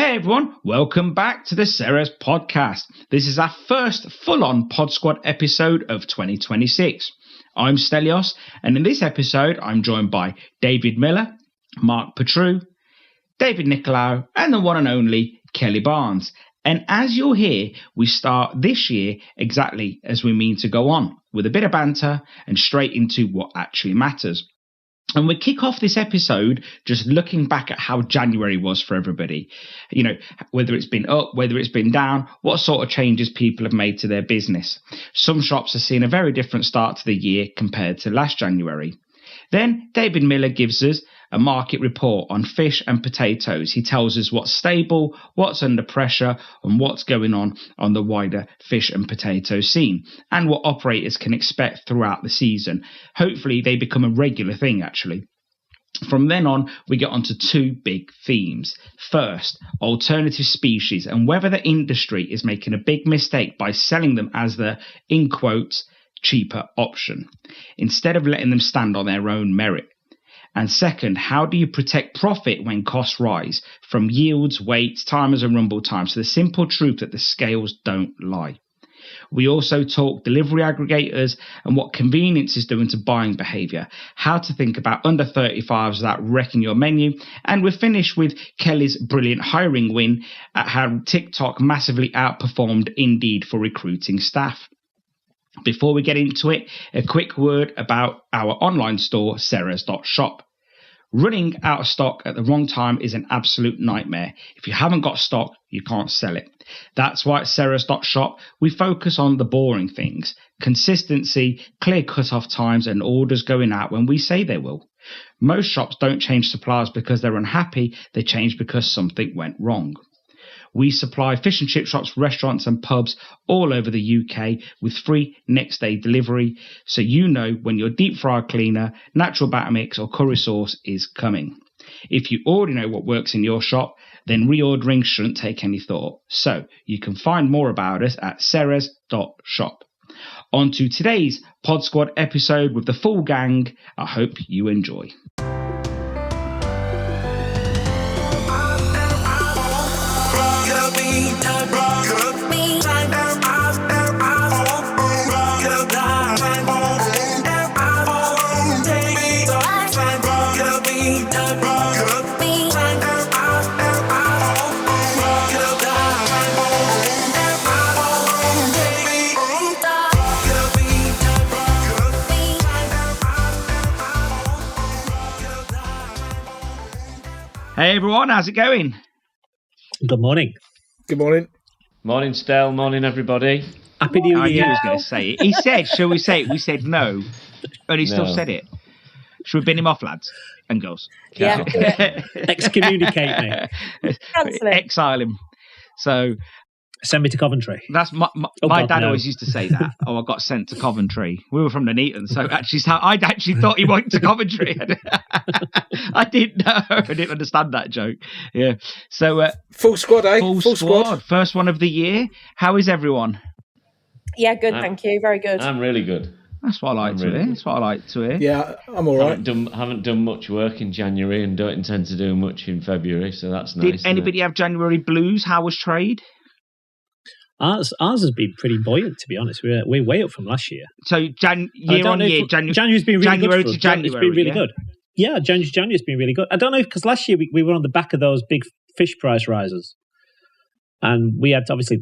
Hey everyone, welcome back to the Ceres Podcast. This is our first full-on Pod Squad episode of 2026. I'm Stelios, and in this episode I'm joined by David Miller, Mark Petru, David Nicolau, and the one and only Kelly Barnes. And as you'll hear, we start this year exactly as we mean to go on, with a bit of banter and straight into what actually matters. And we kick off this episode just looking back at how January was for everybody. You know, whether it's been up, whether it's been down, what sort of changes people have made to their business. Some shops are seeing a very different start to the year compared to last January. Then David Miller gives us a market report on fish and potatoes. He tells us what's stable, what's under pressure, and what's going on the wider fish and potato scene, and what operators can expect throughout the season. Hopefully they become a regular thing, actually. From then on, we get onto two big themes. First, alternative species, and whether the industry is making a big mistake by selling them as the, in quotes, cheaper option, instead of letting them stand on their own merit. And second, how do you protect profit when costs rise, from yields, weights, timers and rumble times, to the simple truth that the scales don't lie. We also talk delivery aggregators and what convenience is doing to buying behaviour, how to think about under 35s without wrecking your menu, and we finish with Kelly's brilliant hiring win at how TikTok massively outperformed Indeed for recruiting staff. Before we get into it, a quick word about our online store, Ceres.shop. Running out of stock at the wrong time is an absolute nightmare. If you haven't got stock, you can't sell it. That's why at Ceres.shop, we focus on the boring things: consistency, clear cut-off times, and orders going out when we say they will. Most shops don't change suppliers because they're unhappy, they change because something went wrong. We supply fish and chip shops, restaurants and pubs all over the UK with free next day delivery, so you know when your deep fryer cleaner, natural batter mix or curry sauce is coming. If you already know what works in your shop, then reordering shouldn't take any thought. So you can find more about us at Ceres.shop. On to today's Pod Squad episode with the full gang. I hope you enjoy. Hey everyone, how's it going? Good morning. Good morning. Morning, Stel. Morning, everybody. Happy New Year. I knew he was going to say it. He said, shall we say it? We said no, and he still said it. Should we bin him off, lads and girls? Yeah. Excommunicate me. Exile him. So send me to Coventry. That's my dad always used to say that. Oh, I got sent to Coventry. We were from Nuneaton, so actually, I actually thought he went to Coventry. I didn't know. I didn't understand that joke. Yeah. So full squad, eh? Full squad. First one of the year. How is everyone? Yeah, good. Thank you. Very good. I'm really good. That's what I like to hear. That's what I like to hear. Yeah, I'm all right. Haven't done much work in January and don't intend to do much in February, so that's nice. Did anybody have January blues? How was trade? Ours has been pretty buoyant, to be honest. We're way up from last year. So year on year, January's been really January good. To January, it's been really good. Yeah, January's been really good. I don't know, because last year we were on the back of those big fish price rises, and we had obviously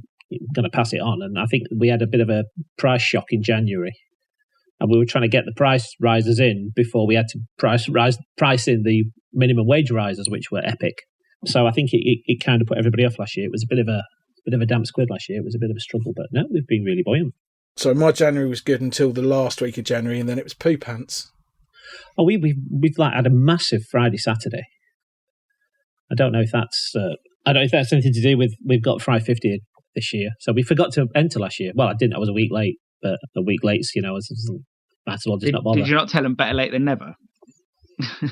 going to pass it on, and I think we had a bit of a price shock in January, and we were trying to get the price rises in before we had to price in the minimum wage rises, which were epic. So I think it kind of put everybody off last year. It was a bit of a damp squid last year. It was a bit of a struggle, but no, we've been really buoyant. So my January was good until the last week of January, and then it was poo pants. Oh, we've like had a massive Friday, Saturday. I don't know if that's anything to do with we've got Fry 50 this year. So we forgot to enter last year. Well, I didn't. I was a week late, but a week late's, might as well just not bother. Did you not tell them better late than never?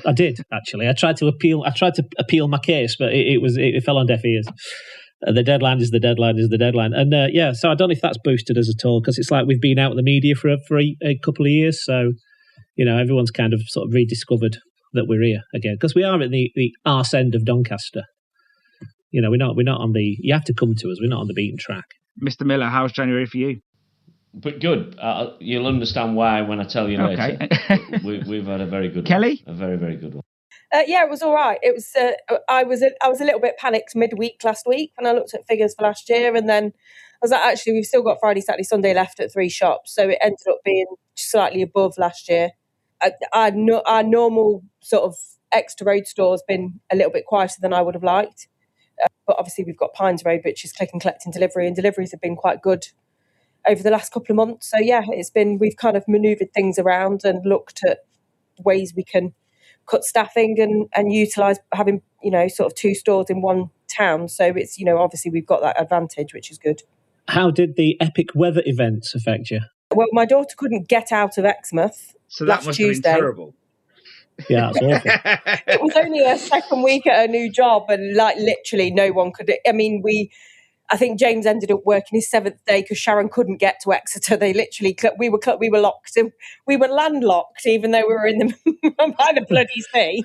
I did, actually. I tried to appeal my case, but it fell on deaf ears. The deadline is the deadline. And so I don't know if that's boosted us at all, because it's like we've been out in the media for a couple of years. So, everyone's kind of sort of rediscovered that we're here again, because we are at the arse end of Doncaster. You know, we're not on the. You have to come to us. We're not on the beaten track. Mr. Miller, how's January for you? But good. You'll understand why when I tell you later. We've had a very good Kelly? one. A very, very good one. Yeah, it was all right. It was. I was a little bit panicked midweek last week when I looked at figures for last year, and then I was like, actually, we've still got Friday, Saturday, Sunday left at 3 shops, so it ended up being slightly above last year. Our normal sort of extra road store has been a little bit quieter than I would have liked, but obviously we've got Pines Road, which is click and collect and delivery, and deliveries have been quite good over the last couple of months. So yeah, we've kind of manoeuvred things around and looked at ways we can cut staffing and utilise having, sort of 2 stores in one town. So it's, obviously we've got that advantage, which is good. How did the epic weather events affect you? Well, my daughter couldn't get out of Exmouth. So that must have been terrible. Yeah, that's awful. It was only her second week at her new job, and literally no one could. I mean, I think James ended up working his 7th day because Sharon couldn't get to Exeter. They literally, we were locked. We were landlocked, even though we were in the by the bloody sea.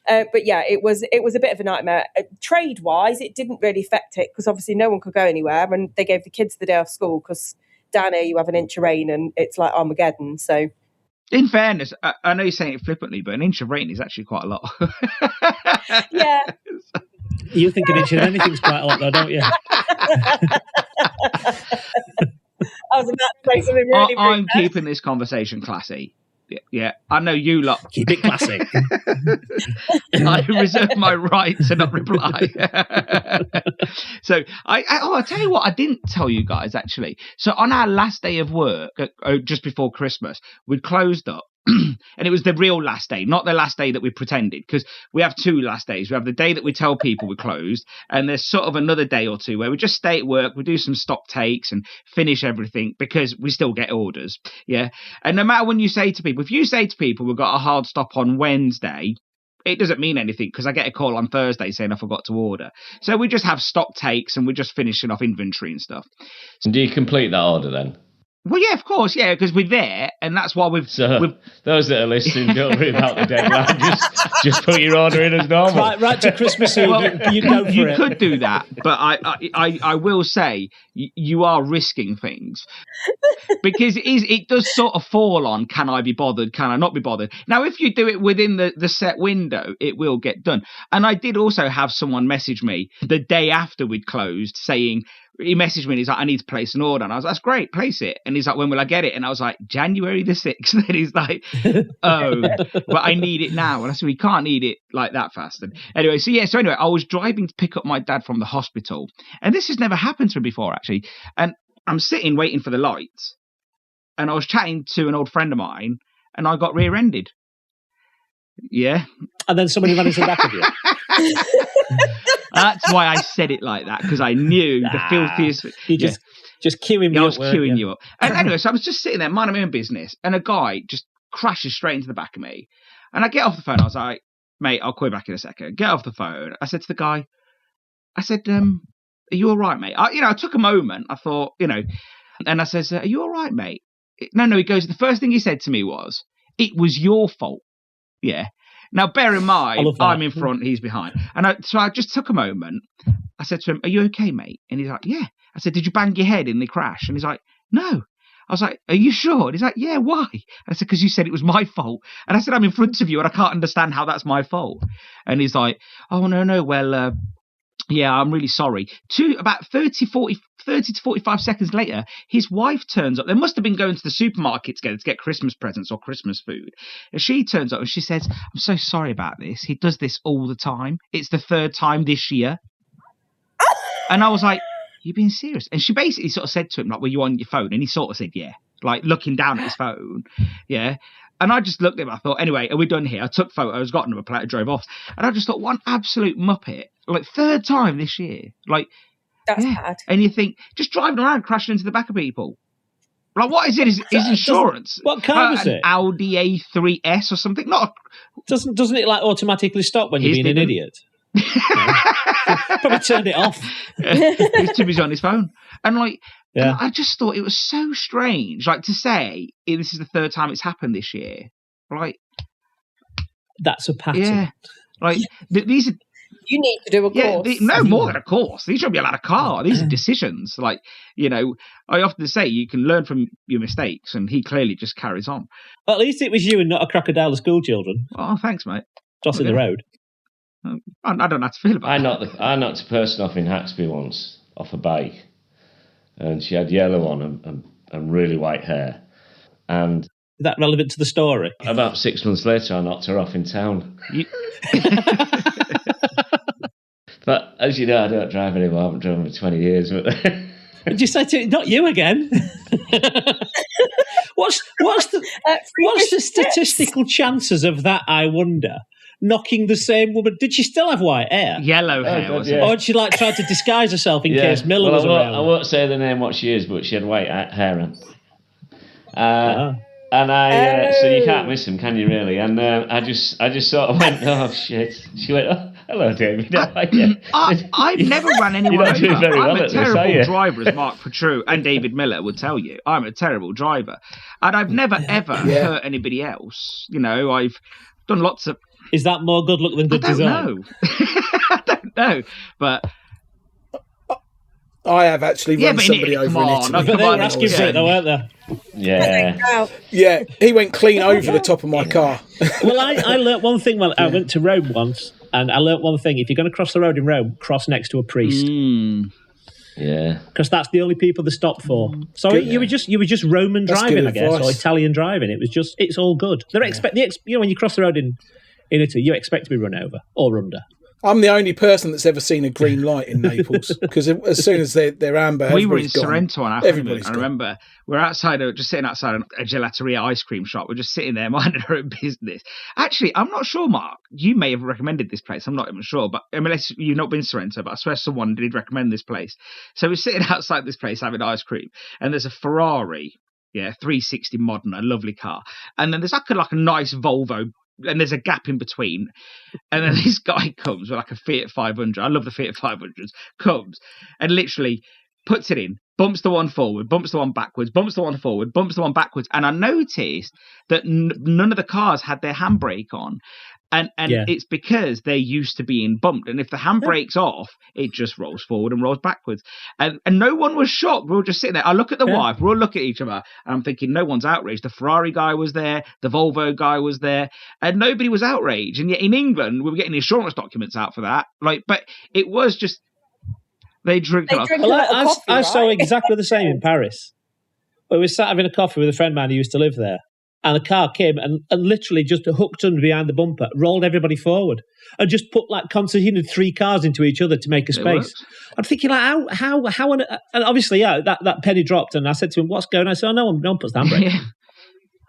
But yeah, it was a bit of a nightmare. Trade wise, it didn't really affect it because obviously no one could go anywhere, and they gave the kids the day off school because down here you have an inch of rain and it's like Armageddon. So, in fairness, I know you're saying it flippantly, but an inch of rain is actually quite a lot. Yeah. You think an inch of anything's quite a lot, though, don't you? I was about to say something really I'm keeping this conversation classy. Yeah, I know you lot. Keep it classy. I reserve my right to not reply. So I'll tell you what, I didn't tell you guys actually. So on our last day of work, just before Christmas, we'd closed up. And it was the real last day, not the last day that we pretended, because we have 2 last days. We have the day that we tell people we're closed, and there's sort of another day or 2 where we just stay at work, we do some stock takes and finish everything because we still get orders. Yeah. And no matter when you say to people, if you say to people we've got a hard stop on Wednesday, it doesn't mean anything because I get a call on Thursday saying I forgot to order. So we just have stock takes and we're just finishing off inventory and stuff. And do you complete that order then? Well, yeah, of course, yeah, because we're there, and that's why we've... Those that are listening, don't worry about the deadline. Just put your order in as normal. Right to Christmas Eve, you go for it. You could do that, but I will say you are risking things because it does sort of fall on, can I be bothered, can I not be bothered? Now, if you do it within the set window, it will get done. And I did also have someone message me the day after we'd closed saying... He messaged me and he's like, I need to place an order. And I was like, that's great, place it. And he's like, when will I get it? And I was like, January the 6th. And he's like, oh, but I need it now. And I said, we can't need it like that fast. And anyway, so I was driving to pick up my dad from the hospital. And this has never happened to me before, actually. And I'm sitting waiting for the lights. And I was chatting to an old friend of mine and I got rear-ended. Yeah. And then somebody ran into the back of you. That's why I said it like that, because I knew the filthiest... You just queuing me up. I was queuing you up. And anyway, so I was just sitting there, minding my own business, and a guy just crashes straight into the back of me. And I get off the phone, I was like, mate, I'll call you back in a second. Get off the phone. I said to the guy, are you all right, mate? I took a moment, I thought, and I said, are you all right, mate? No, he goes, the first thing he said to me was, it was your fault. Yeah. Now, bear in mind, I'm in front, he's behind. And so I just took a moment. I said to him, are you okay, mate? And he's like, yeah. I said, did you bang your head in the crash? And he's like, no. I was like, are you sure? And he's like, yeah, why? And I said, because you said it was my fault. And I said, I'm in front of you and I can't understand how that's my fault. And he's like, oh, no, well, yeah, I'm really sorry. About 30 to 45 seconds later, his wife turns up. They must have been going to the supermarket together to get Christmas presents or Christmas food. And she turns up and she says, I'm so sorry about this. He does this all the time. It's the 3rd time this year. And I was like, you being serious? And she basically sort of said to him, like, were you on your phone? And he sort of said, yeah, like looking down at his phone. Yeah. And I just looked at him. I thought, anyway, are we done here? I took photos, got another plate, drove off. And I just thought, one absolute muppet. Like 3rd time this year. Like, that's bad. And you think, just driving around, crashing into the back of people. Like, what is it? Is insurance? What car was it? An Audi A3S or something? Doesn't it like automatically stop when you're being an idiot? Probably turned it off. He's too busy on his phone. And like, yeah. And I just thought it was so strange. Like to say, this is the 3rd time it's happened this year. Like, that's a pattern. Yeah. Like, these are You need to do a course. No more than a course. These shouldn't be allowed a car. These are decisions. Like, I often say you can learn from your mistakes, and he clearly just carries on. Well, at least it was you and not a crocodile of school children. Oh, thanks, mate. Crossing the road. I don't know how to feel about that. I knocked a person off in Haxby once, off a bike, and she had yellow on and really white hair. And is that relevant to the story? About 6 months later, I knocked her off in town. But as you know, I don't drive anymore. I haven't driven for 20 years. But did you say to not you again? What's the statistical chances of that? I wonder. Knocking the same woman. Did she still have white hair? Yellow hair, was it? Or had she tried to disguise herself in case Miller was around? I won't say the name what she is, but she had white hair on. And so you can't miss him, can you really? And I just sort of went, oh shit. She went, oh, hello, David. I've never run anyone over. I'm a terrible driver, as Mark Petru and David Miller would tell you. I'm a terrible driver, and I've never ever hurt anybody else. I've done lots of. Is that more good luck than good design? I don't know, but. I have actually run somebody over in Italy. But they were asking for it though, weren't they? Yeah. Yeah, he went clean over the top of my car. Well, I learnt one thing. Well, I went to Rome once, and I learnt one thing. If you're going to cross the road in Rome, cross next to a priest. Yeah. Because that's the only people they stop for. So you were just Roman driving, I guess, or Italian driving. It's all good. They expect when you cross the road in Italy, you expect to be run over or under. I'm the only person that's ever seen a green light in Naples, because as soon as they're amber, we were in Sorrento on everybody's I remember we're just sitting outside a gelateria ice cream shop. We're just sitting there minding our own business. Actually, I'm not sure, Mark. You may have recommended this place. I'm not even sure, but unless you've not been to Sorrento, but I swear someone did recommend this place. So we're sitting outside this place having ice cream, and there's a Ferrari, 360 modern, a lovely car, and then there's like a nice Volvo. And there's a gap in between, and then this guy comes with like a Fiat 500. I love the Fiat 500s. Comes and literally puts it in, bumps the one forward, bumps the one backwards, bumps the one forward, bumps the one backwards. And I noticed that none of the cars had their handbrake on, and it's because they're used to being bumped. And if the handbrake's off, it just rolls forward and rolls backwards. And no one was shocked. We were just sitting there. I look at the wife. We all look at each other, and I'm thinking, no one's outraged. The Ferrari guy was there, the Volvo guy was there, and nobody was outraged. And yet in England, we were getting insurance documents out for that. But it was just they drink. I saw exactly the same in Paris. We were sat having a coffee with a friend of mine who used to live there. And the car came and literally just hooked under behind the bumper, rolled everybody forward, and just put concertinaed 3 cars into each other to make a space. I'm thinking, how and obviously, that penny dropped, and I said to him, "What's going on?" I said, "Oh, no one puts the handbrake." Yeah.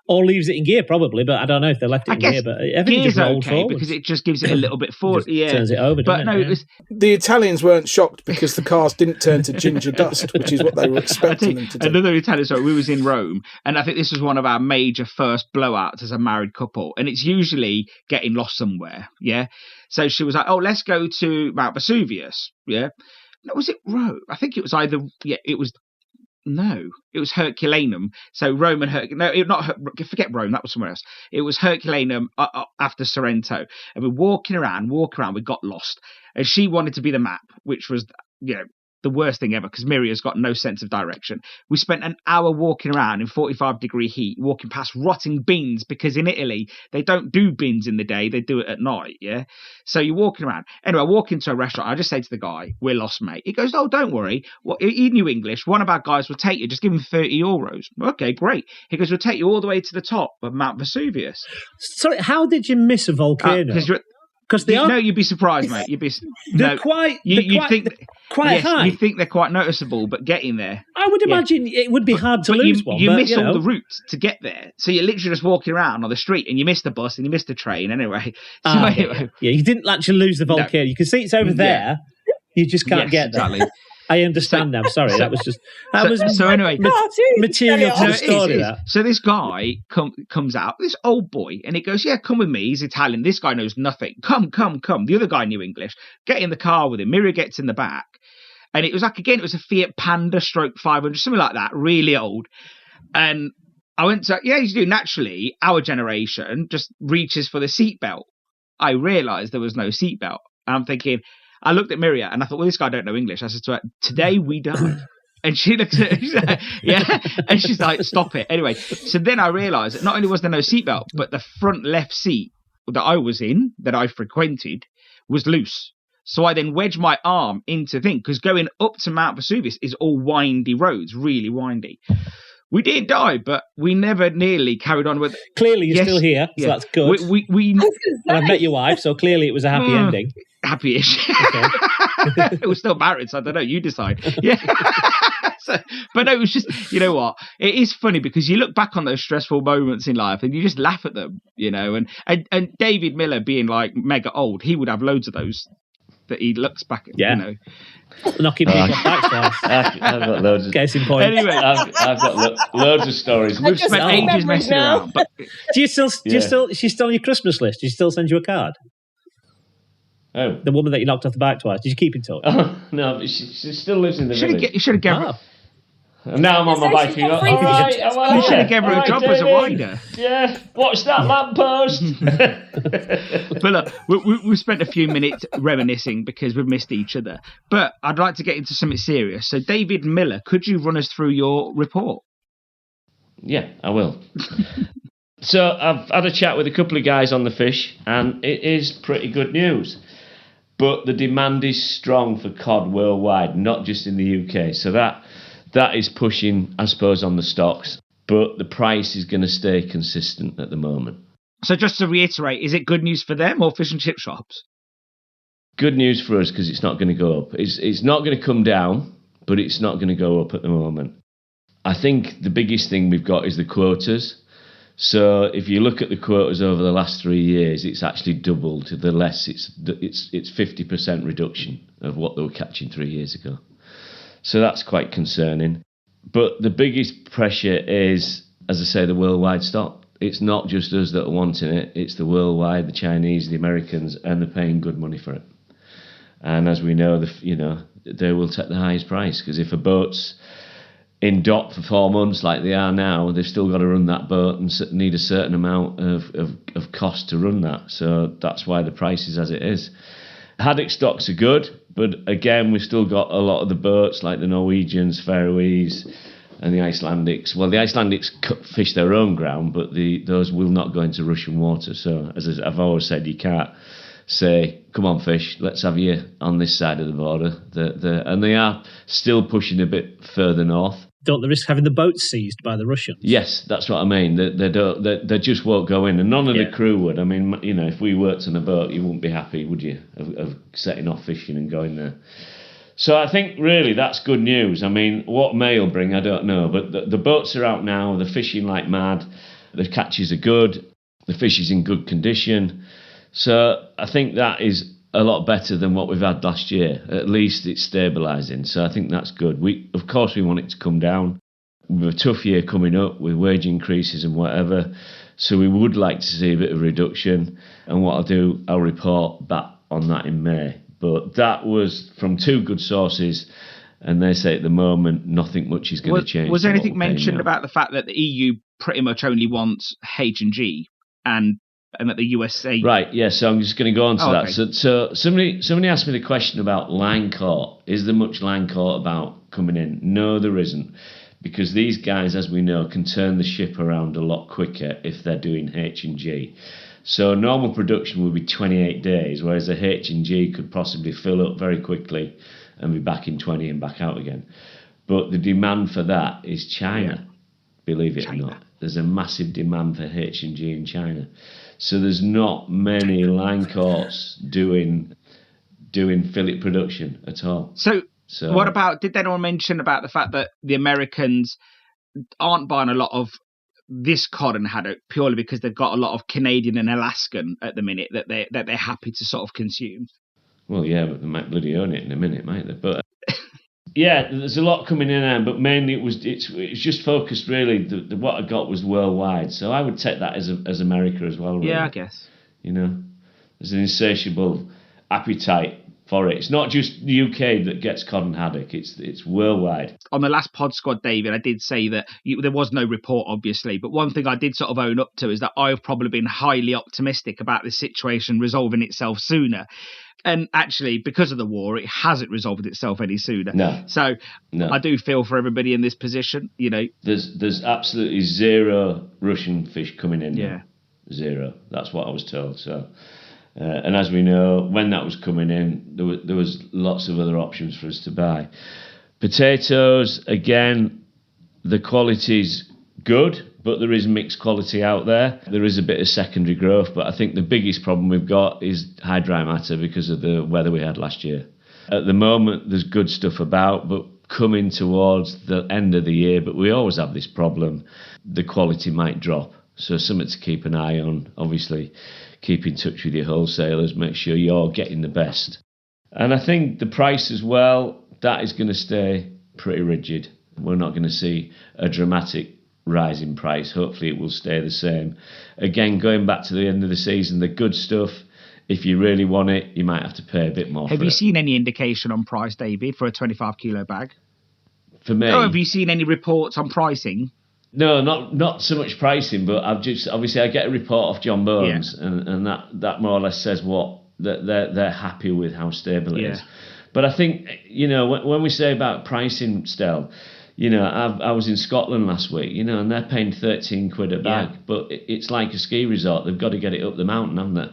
Or leaves it in gear, probably, but I don't know if they left it in gear. But everything just rolled forward because it just gives it a little bit forward. Turns it over. But no, the Italians weren't shocked because the cars didn't turn to ginger dust, which is what they were expecting them to do. Another Italian story. We was in Rome, and I think this was one of our major first blowouts as a married couple, and it's usually getting lost somewhere. Yeah, so she was like, "Oh, let's go to Mount Vesuvius." Yeah, no, was it Rome? I think it was either. Yeah, it was. No, it was Herculaneum. So Rome and forget Rome, that was somewhere else. It was Herculaneum after Sorrento. And we're walking around, we got lost. And she wanted to be the map, which was, the worst thing ever because Miria's got no sense of direction. We spent an hour walking around in 45-degree heat, walking past rotting bins because in Italy, they don't do bins in the day, they do it at night, yeah? So you're walking around. Anyway, I walk into a restaurant. I just say to the guy, "We're lost, mate." He goes, "Oh, don't worry. Well, he knew English. One of our guys will take you. Just give him 30 euros. Okay, great. He goes, "We'll take you all the way to the top of Mount Vesuvius." Sorry, how did you miss a volcano? Because you'd be surprised, mate. You'd be. They're quite high. You think they're quite noticeable, but getting there, I would imagine it would be hard to lose one. You miss all the routes to get there, so you're literally just walking around on the street, and you miss the bus and you miss the train. Anyway, you didn't actually lose the volcano. No. You can see it's over there. You just can't get there. Exactly. I understand now. Sorry, that was anyway, material to the story. So this guy comes out, this old boy, and he goes, "Yeah, come with me. He's Italian. This guy knows nothing. Come. The other guy knew English. Get in the car with him." Miria gets in the back, and it was it was a Fiat Panda stroke 500, something like that, really old. And I went to, you do. Naturally, our generation just reaches for the seatbelt. I realised there was no seatbelt. And I'm thinking, I looked at Miria and I thought, well, this guy don't know English. I said to her, today we died. And she looks at it, yeah, and she's like, stop it. Anyway, so then I realised that not only was there no seatbelt, but the front left seat that I was in, that I frequented, was loose. So I then wedged my arm into thing, because going up to Mount Vesuvius is all windy roads, really windy. We did die, but we never nearly carried on with. Clearly, you're still here, so that's good. We and I've met your wife, so clearly it was a happy ending. Happy-ish. Okay. We're still married, so I don't know. You decide. Yeah. But no, it was just, you know what? It is funny because you look back on those stressful moments in life and you just laugh at them, you know. And David Miller being like mega old, he would have loads of those that he looks back at, you know. Knocking people back twice. I've got loads of... Case in point. Anyway, I've got loads of stories. We've spent ages messing around. But She's still on your Christmas list? Did she still send you a card? Oh. The woman that you knocked off the bike twice. Did you keep in touch? Oh, no, but she still lives in the village. You should have given her. And now I'm on my bike. You should have given her a job as a rider. Yeah, watch that lamppost. But look, we've spent a few minutes reminiscing because we've missed each other. But I'd like to get into something serious. So, David Miller, could you run us through your report? Yeah, I will. So I've had a chat with a couple of guys on the fish, and it is pretty good news. But the demand is strong for cod worldwide, not just in the UK. So that is pushing, I suppose, on the stocks. But the price is going to stay consistent at the moment. So just to reiterate, is it good news for them or fish and chip shops? Good news for us because it's not going to go up. It's not going to come down, but it's not going to go up at the moment. I think the biggest thing we've got is the quotas. So if you look at the quotas over the last 3 years, it's actually doubled. The less it's 50% reduction of what they were catching 3 years ago. So that's quite concerning. But the biggest pressure is, as I say, the worldwide stock. It's not just us that are wanting it. It's the worldwide, the Chinese, the Americans, and they're paying good money for it. And as we know, they will take the highest price, because if a boat's in dock for 4 months like they are now, they've still got to run that boat and need a certain amount of cost to run that. So that's why the price is as it is. Haddock stocks are good, but again, we've still got a lot of the boats like the Norwegians, Faroese, and the Icelandics. Well, the Icelandics fish their own ground, but those will not go into Russian water. So as I've always said, you can't say, come on fish, let's have you on this side of the border. And they are still pushing a bit further north. Don't they risk having the boats seized by the Russians? Yes, that's what I mean. They just won't go in, and none of the crew would. I mean, you know, if we worked on a boat, you wouldn't be happy, would you, of setting off fishing and going there? So I think really that's good news. I mean, what May will bring, I don't know, but the boats are out now. They're fishing like mad. The catches are good. The fish is in good condition. So I think that is a lot better than what we've had last year. At least it's stabilising. So I think that's good. Of course we want it to come down. We have a tough year coming up with wage increases and whatever. So we would like to see a bit of reduction. And what I'll do, I'll report back on that in May. But that was from two good sources. And they say at the moment, nothing much is going to change. Was there anything mentioned about the fact that the EU pretty much only wants H&G and at the USA? Right, yeah, so I'm just going to go on to that. Okay. So somebody asked me the question about line caught. Is there much line caught about coming in? No, there isn't. Because these guys, as we know, can turn the ship around a lot quicker if they're doing H&G. So normal production would be 28 days, whereas a H&G could possibly fill up very quickly and be back in 20 and back out again. But the demand for that is China, believe it or not. There's a massive demand for H&G in China. So there's not many line caughts doing fillet production at all. So what about, did anyone mention about the fact that the Americans aren't buying a lot of this cod and haddock purely because they've got a lot of Canadian and Alaskan at the minute that they're happy to sort of consume? Well, yeah, but they might bloody own it in a minute, might they? But yeah, there's a lot coming in there, but mainly it's just focused really. What I got was worldwide, so I would take that as America as well. Really. Yeah, I guess. You know, there's an insatiable appetite for it. It's not just the UK that gets cod and haddock. It's worldwide. On the last Pod Squad, David, I did say that there was no report, obviously, but one thing I did sort of own up to is that I've probably been highly optimistic about this situation resolving itself sooner. And actually, because of the war, it hasn't resolved itself any sooner. No. So I do feel for everybody in this position, you know. There's absolutely zero Russian fish coming in. Yeah. Zero. That's what I was told. So, and as we know, when that was coming in, there was lots of other options for us to buy. Potatoes, again, the quality's good, but there is mixed quality out there. There is a bit of secondary growth, but I think the biggest problem we've got is high dry matter because of the weather we had last year. At the moment, there's good stuff about, but coming towards the end of the year, but we always have this problem, the quality might drop. So something to keep an eye on. Obviously, keep in touch with your wholesalers, make sure you're getting the best. And I think the price as well, that is going to stay pretty rigid. We're not going to see a dramatic rise in price. Hopefully it will stay the same. Again, going back to the end of the season, the good stuff, if you really want it, you might have to pay a bit more. Have you seen any indication on price, David, for a 25 kilo bag? For me? Oh, have you seen any reports on pricing? No, not so much pricing, but I've just, obviously I get a report off John Bones, and that more or less says what they're happy with how stable it is. But I think, you know, when we say about pricing, Stel, you know, I was in Scotland last week, you know, and they're paying 13 quid a bag, but it's like a ski resort. They've got to get it up the mountain, haven't they?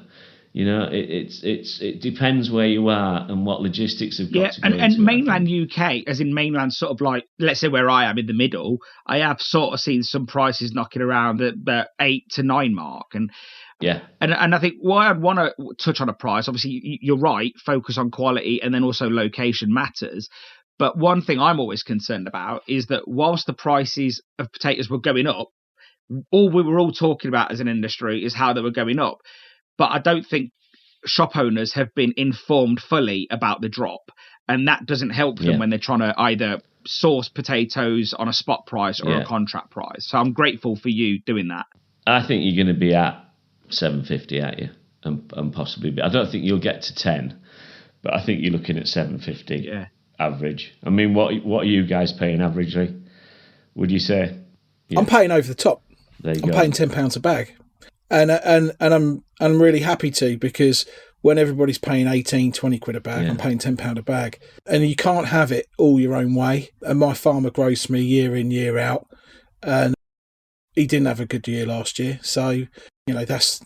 You know, it depends where you are and what logistics have got to go into. And mainland UK, as in mainland sort of like, let's say where I am in the middle, I have sort of seen some prices knocking around at the 8 to 9 mark. And I think why I'd want to touch on a price, obviously you're right, focus on quality and then also location matters. But one thing I'm always concerned about is that whilst the prices of potatoes were going up, all we were all talking about as an industry is how they were going up. But I don't think shop owners have been informed fully about the drop. And that doesn't help them when they're trying to either source potatoes on a spot price or a contract price. So I'm grateful for you doing that. I think you're going to be at 750, aren't you? And possibly, I don't think you'll get to 10, but I think you're looking at 750 average. I mean, what are you guys paying averagely, would you say? Yeah. I'm paying over the top. There you I'm go. paying £10 a bag. And I'm really happy to, because when everybody's paying 18, 20 quid a bag, I'm paying £10 a bag. And you can't have it all your own way. And my farmer grows for me year in, year out. And he didn't have a good year last year. So, you know, that's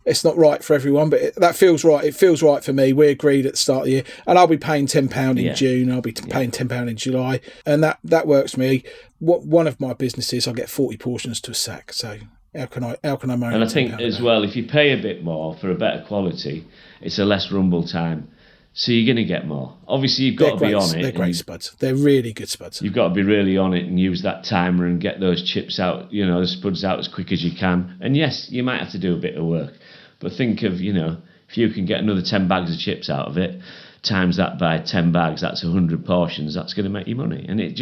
it's not right for everyone, but that feels right. It feels right for me. We agreed at the start of the year. And I'll be paying £10 in June. I'll be paying £10 in July. And that works for me. One of my businesses, I get 40 portions to a sack. So how can I moan? And I think as well, if you pay a bit more for a better quality, it's a less rumble time. So you're going to get more. Obviously, you've got to be on it. They're great spuds. They're really good spuds. You've got to be really on it and use that timer and get those chips out, you know, the spuds out as quick as you can. And yes, you might have to do a bit of work. But think of, you know, if you can get another 10 bags of chips out of it, times that by 10 bags, that's 100 portions. That's going to make you money. And it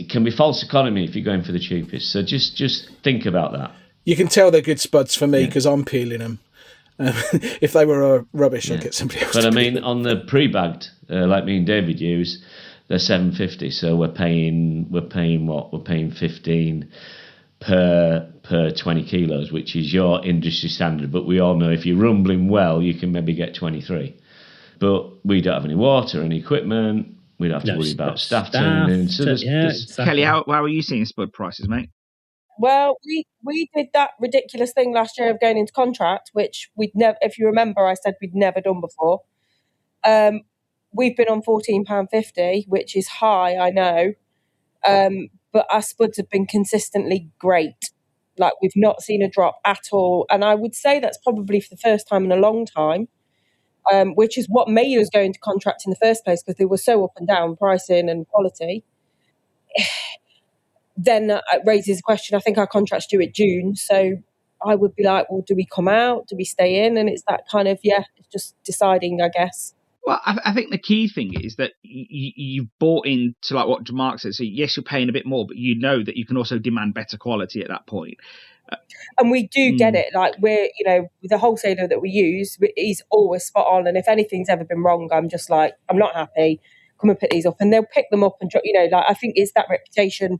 can be false economy if you're going for the cheapest. So just think about that. You can tell they're good spuds for me because I'm peeling them. If they were rubbish, I'd get somebody else. But I mean, on the pre-bagged, like me and David use, they're $7.50. So we're paying what? We're paying 15 per 20 kilos, which is your industry standard. But we all know if you're rumbling well, you can maybe get 23. But we don't have any water, any equipment. We don't have to worry about staff turning in. So exactly. Kelly, how are you seeing spud prices, mate? Well, we did that ridiculous thing last year of going into contract, which we'd never, if you remember, I said we'd never done before. We've been on £14.50, which is high, I know. But our spuds have been consistently great. Like, we've not seen a drop at all. And I would say that's probably for the first time in a long time, which is what made us go into contract in the first place, because they were so up and down, pricing and quality. Then it raises a question. I think our contract's due at June. So I would be like, well, do we come out? Do we stay in? And it's that kind of, it's just deciding, I guess. Well, I think the key thing is that you've bought into, like what Mark said. So yes, you're paying a bit more, but you know that you can also demand better quality at that point. And we do get it. Like we're, the wholesaler that we use, he's always spot on. And if anything's ever been wrong, I'm just like, I'm not happy. Come and pick these up, and they'll pick them up and like I think it's that reputation.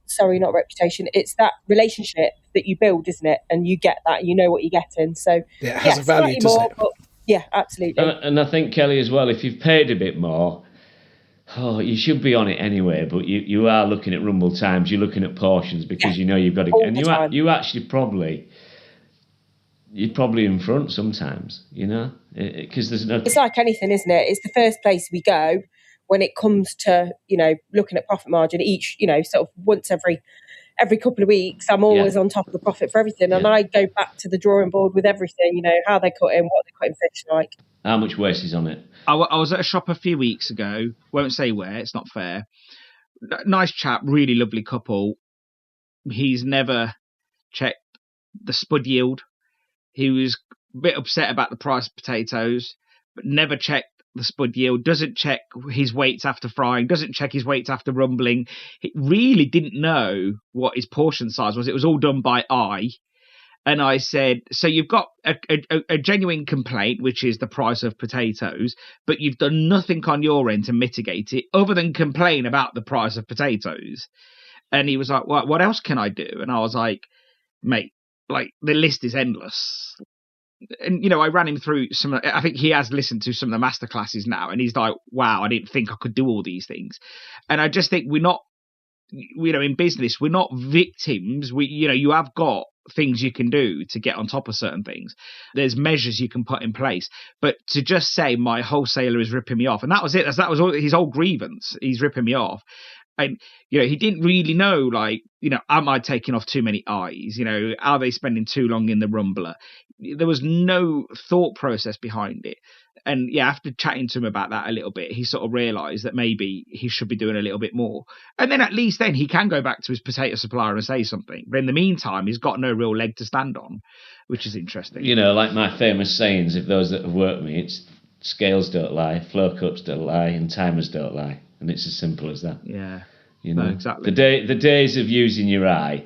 Sorry, not reputation. It's that relationship that you build, isn't it? And you get that, you know what you're getting. So yeah, it has a value, doesn't it? But yeah, absolutely. And I think, Kelly, as well, if you've paid a bit more, you should be on it anyway. But you are looking at rumble times. You're looking at portions because you've got to. All and the time. you actually you're probably in front sometimes, because there's no. It's like anything, isn't it? It's the first place we go when it comes to looking at profit margin. Each sort of once every couple of weeks, I'm always on top of the profit for everything, and I go back to the drawing board with everything. How they're cutting, what they're cutting fish like. How much waste is on it? I was at a shop a few weeks ago. Won't say where. It's not fair. Nice chap, really lovely couple. He's never checked the spud yield. He was a bit upset about the price of potatoes, but never checked the spud yield, doesn't check his weights after frying, doesn't check his weights after rumbling. He really didn't know what his portion size was. It was all done by eye. And I said, so you've got a genuine complaint, which is the price of potatoes, but you've done nothing on your end to mitigate it other than complain about the price of potatoes. And he was like, well, what else can I do? And I was like, mate, like the list is endless. And, I ran him through I think he has listened to some of the masterclasses now, and he's like, wow, I didn't think I could do all these things. And I just think we're not, in business, we're not victims. You have got things you can do to get on top of certain things. There's measures you can put in place. But to just say my wholesaler is ripping me off, and that was it. That was all his whole grievance. He's ripping me off. And, he didn't really know, am I taking off too many eyes? Are they spending too long in the rumbler? There was no thought process behind it. And, after chatting to him about that a little bit, he sort of realised that maybe he should be doing a little bit more. And then at least then he can go back to his potato supplier and say something. But in the meantime, he's got no real leg to stand on, which is interesting. Like my famous sayings, if those that have worked with me, it's scales don't lie, flow cups don't lie, and timers don't lie. And it's as simple as that. Yeah. No, exactly. The days of using your eye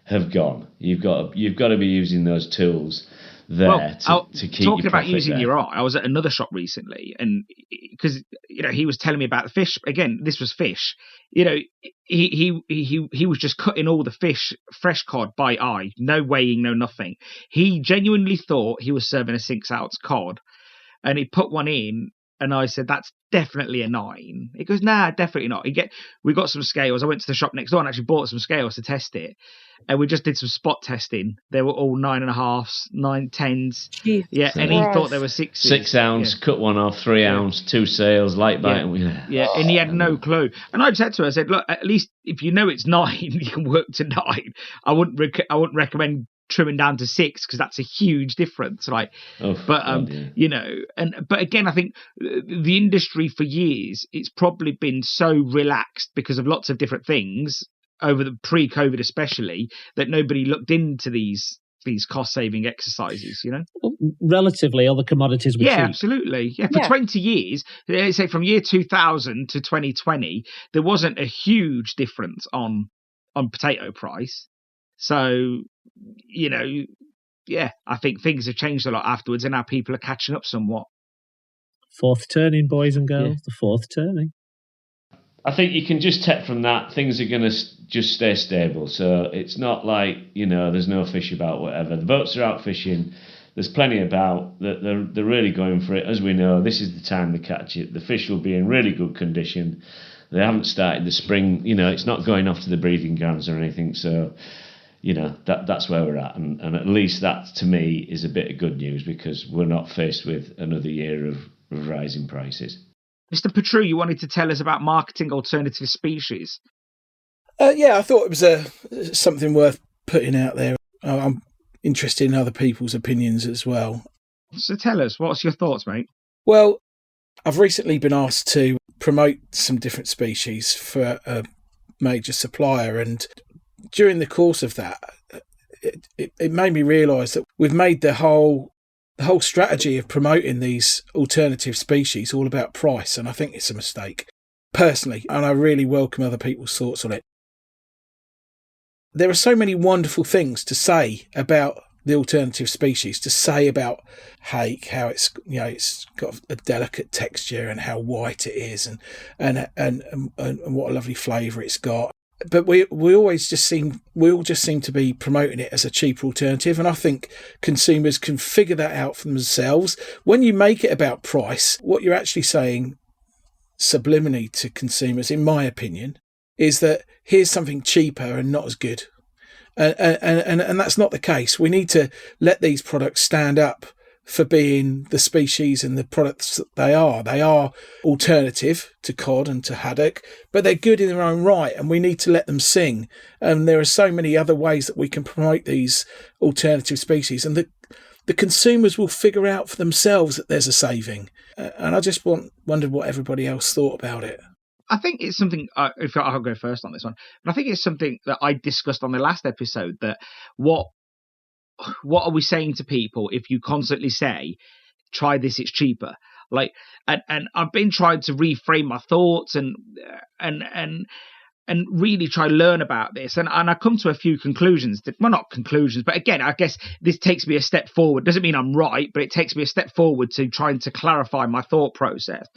have gone. You've got to be using those tools there to keep talking about using there. your eye. I was at another shop recently, and because he was telling me about the fish again. This was fish. He was just cutting all the fish, fresh cod by eye, no weighing, no nothing. He genuinely thought he was serving a 6-ounce cod, and he put one in. And I said, that's definitely a 9. He goes, nah, definitely not. We got some scales. I went to the shop next door and actually bought some scales to test it. And we just did some spot testing. They were all 9.5s, 9.10s. Jeez. Yeah, and he thought they were 6s. 6 ounce, cut one off, 3 ounce, 2 sails, light bite. Yeah, and he had no clue. And I said to her, I said, look, at least if you know it's 9, you can work to 9. I wouldn't recommend trimming down to 6 because that's a huge difference, right? But again, I think the industry for years, it's probably been so relaxed because of lots of different things over the pre-COVID especially, that nobody looked into these cost saving exercises. Relatively, all the commodities were cheap. Absolutely. For 20 years, say from year 2000 to 2020, there wasn't a huge difference on potato price. So, I think things have changed a lot afterwards, and now people are catching up somewhat. Fourth turning, boys and girls, the fourth turning. I think you can just take from that, things are going to just stay stable. So it's not like, there's no fish about, whatever. The boats are out fishing. There's plenty about. They're really going for it. As we know, this is the time to catch it. The fish will be in really good condition. They haven't started the spring. It's not going off to the breeding grounds or anything. So, that's where we're at. And at least that, to me, is a bit of good news because we're not faced with another year of rising prices. Mr. Petru, you wanted to tell us about marketing alternative species. I thought it was something worth putting out there. I'm interested in other people's opinions as well. So tell us, what's your thoughts, mate? Well, I've recently been asked to promote some different species for a major supplier, and during the course of that, it made me realise that we've made the whole strategy of promoting these alternative species all about price, and I think it's a mistake, personally, and I really welcome other people's thoughts on it. there are so many wonderful things to say about the alternative species, to say about hake, how it's got a delicate texture and how white it is, and what a lovely flavour it's got. But we all just seem to be promoting it as a cheaper alternative, and I think consumers can figure that out for themselves. When you make it about price, what you're actually saying subliminally to consumers, in my opinion, is that here's something cheaper and not as good. And that's not the case. We need to let these products stand up for being the species and the products that they are. They are alternative to cod and to haddock, but they're good in their own right, and we need to let them sing. And there are so many other ways that we can promote these alternative species, and the consumers will figure out for themselves that there's a saving. And I just wondered what everybody else thought about it. I think it's something, if I'll go first on this one, but I think it's something that I discussed on the last episode, that what are we saying to people if you constantly say, try this, it's cheaper? Like, and I've been trying to reframe my thoughts and really try to learn about this. And I come to a few conclusions. Well, not conclusions, but again, I guess this takes me a step forward. Doesn't mean I'm right, but it takes me a step forward to trying to clarify my thought process.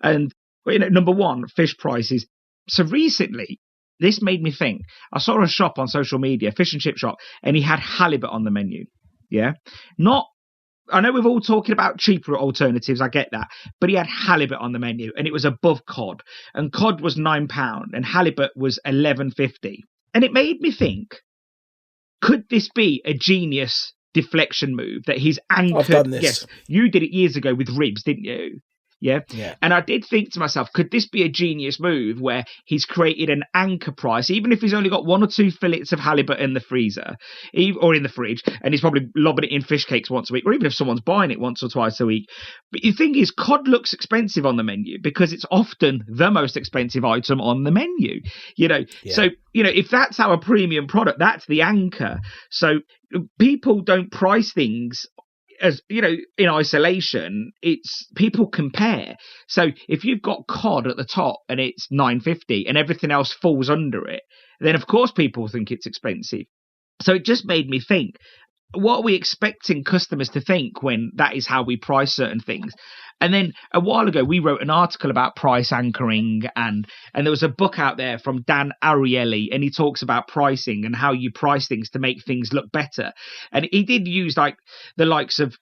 And number one, fish prices. So recently, this made me think. I saw a shop on social media, fish and chip shop, and he had halibut on the menu. Yeah. I know we're all talking about cheaper alternatives, I get that, but he had halibut on the menu, and it was above cod. And cod was £9 and halibut was £11.50. And it made me think, could this be a genius deflection move that he's anchored? I've done this. Yes, you did it years ago with ribs, didn't you? Yeah. And I did think to myself, could this be a genius move where he's created an anchor price, even if he's only got 1 or 2 fillets of halibut in the freezer or in the fridge, and he's probably lobbing it in fish cakes once a week, or even if someone's buying it once or twice a week. But the thing is, cod looks expensive on the menu because it's often the most expensive item on the menu, So, if that's our premium product, that's the anchor. So people don't price things as in isolation. It's people compare. So if you've got cod at the top and it's $9.50 and everything else falls under it, then of course people think it's expensive. So it just made me think, what are we expecting customers to think when that is how we price certain things? And then a while ago, we wrote an article about price anchoring, and there was a book out there from Dan Ariely, and he talks about pricing and how you price things to make things look better. And he did use like the likes of,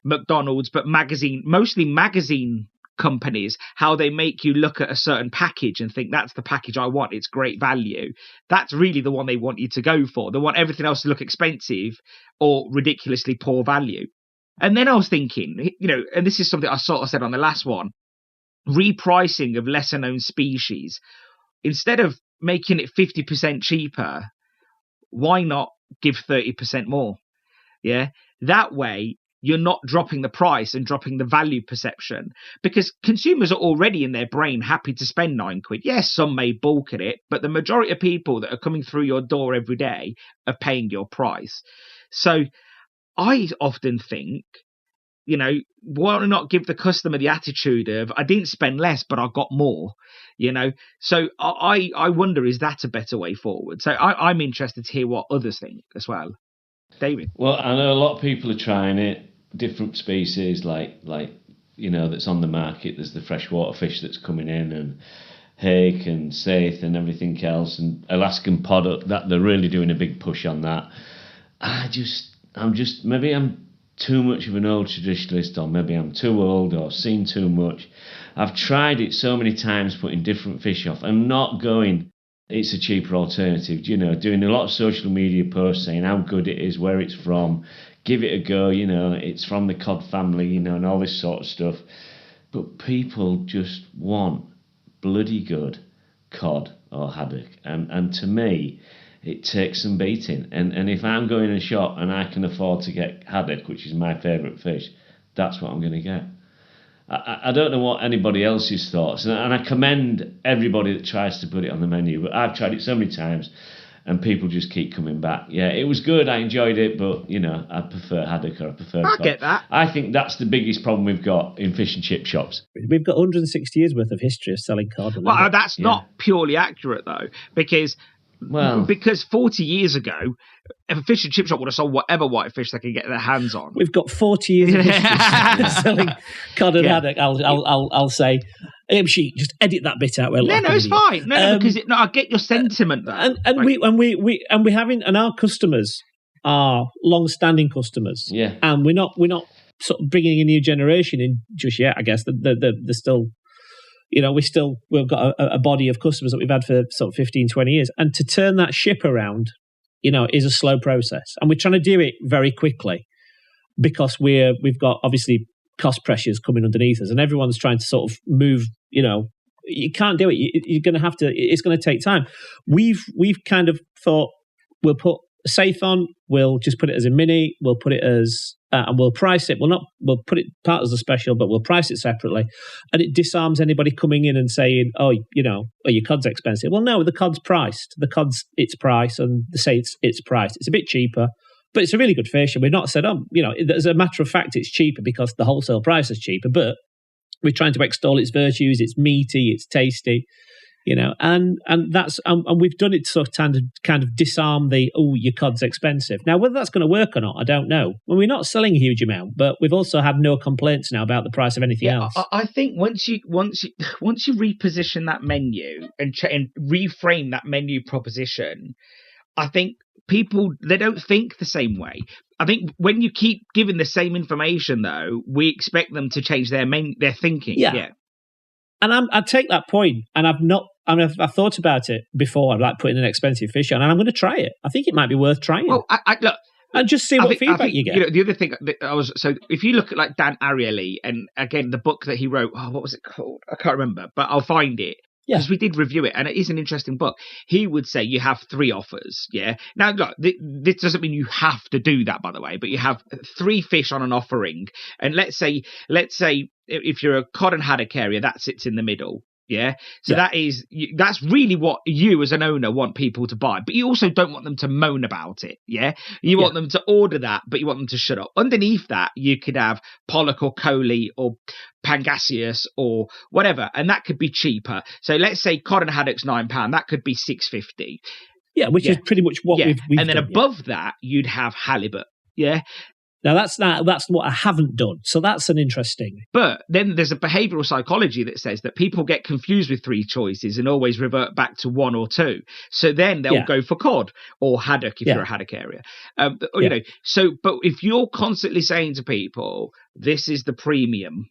McDonald's, but mostly magazine companies, how they make you look at a certain package and think that's the package I want, it's great value. That's really the one they want you to go for. They want everything else to look expensive or ridiculously poor value. And then I was thinking, and this is something I sort of said on the last one, repricing of lesser known species. Instead of making it 50% cheaper, why not give 30% more? Yeah. That way, you're not dropping the price and dropping the value perception, because consumers are already in their brain happy to spend £9. Yes, some may balk at it, but the majority of people that are coming through your door every day are paying your price. So I often think, why not give the customer the attitude of, I didn't spend less, but I got more, So I wonder, is that a better way forward? So I'm interested to hear what others think as well. David? Well, I know a lot of people are trying it, different species like that's on the market. There's the freshwater fish that's coming in, and hake and saithe and everything else, and Alaskan podduck, that they're really doing a big push on that. Maybe I'm too much of an old traditionalist, or maybe I'm too old or seen too much. I've tried it so many times, putting different fish off and not going, it's a cheaper alternative, doing a lot of social media posts saying how good it is, where it's from, give it a go, it's from the cod family, and all this sort of stuff. But people just want bloody good cod or haddock. And to me, it takes some beating. And if I'm going in a shop and I can afford to get haddock, which is my favourite fish, that's what I'm going to get. I don't know what anybody else's thoughts, and I commend everybody that tries to put it on the menu, but I've tried it so many times and people just keep coming back. Yeah, it was good, I enjoyed it, but I prefer haddock, or I prefer cod. I get that. I think that's the biggest problem we've got in fish and chip shops. We've got 160 years worth of history of selling cod. Well, that's not purely accurate though, because Well, because 40 years ago, if a fish and chip shop would have sold whatever white fish they could get their hands on. We've got 40 years of history selling cod and haddock. I'll say, she just edit that bit out. No, it's fine. No, because I get your sentiment though. And our customers are long-standing customers. Yeah, and we're not sort of bringing a new generation in just yet. I guess they're still. We've got a body of customers that we've had for sort of 15, 20 years. And to turn that ship around, is a slow process. And we're trying to do it very quickly because we've got obviously cost pressures coming underneath us and everyone's trying to sort of move, you can't do it. You're going to have to, it's going to take time. We've kind of thought we'll put a safe on, we'll just put it as a mini, we'll put it as, and we'll price it. We'll put it part as a special, but we'll price it separately. And it disarms anybody coming in and saying, your cod's expensive. Well, no, the cod's priced. The cod's its price, and they say it's priced. It's a bit cheaper, but it's a really good fish. And we've not said, as a matter of fact, it's cheaper because the wholesale price is cheaper, but we're trying to extol its virtues. It's meaty, it's tasty. And we've done it to kind of disarm your cod's expensive. Now, whether that's going to work or not, I don't know. Well, we're not selling a huge amount, but we've also had no complaints now about the price of anything else. I think once you reposition that menu and reframe that menu proposition, I think people, they don't think the same way. I think when you keep giving the same information, though, we expect them to change their thinking. Yeah. And I take that point, and I've thought about it before. I'd like putting an expensive fish on, and I'm going to try it. I think it might be worth trying. Well, look, and just see what feedback you get. The other thing if you look at like Dan Ariely, and again the book that he wrote, what was it called? I can't remember, but I'll find it. Because we did review it, and it is an interesting book. He would say you have 3 offers, yeah? Now, look, this doesn't mean you have to do that, by the way, but you have 3 fish on an offering. And let's say if you're a cod and haddock area, that sits in the middle, yeah? So that's really what you as an owner want people to buy. But you also don't want them to moan about it, yeah? You want them to order that, but you want them to shut up. Underneath that, you could have pollock or coley or pangasius or whatever, and that could be cheaper. So let's say cod and haddock's £9, that could be $6.50. Yeah, which is pretty much what we've and then done, above that, you'd have halibut, yeah? Now that's what I haven't done. So that's an interesting. But then there's a behavioural psychology that says that people get confused with 3 choices and always revert back to 1 or 2. So then they'll go for cod or haddock if you're a haddock area. But if you're constantly saying to people, this is the premium,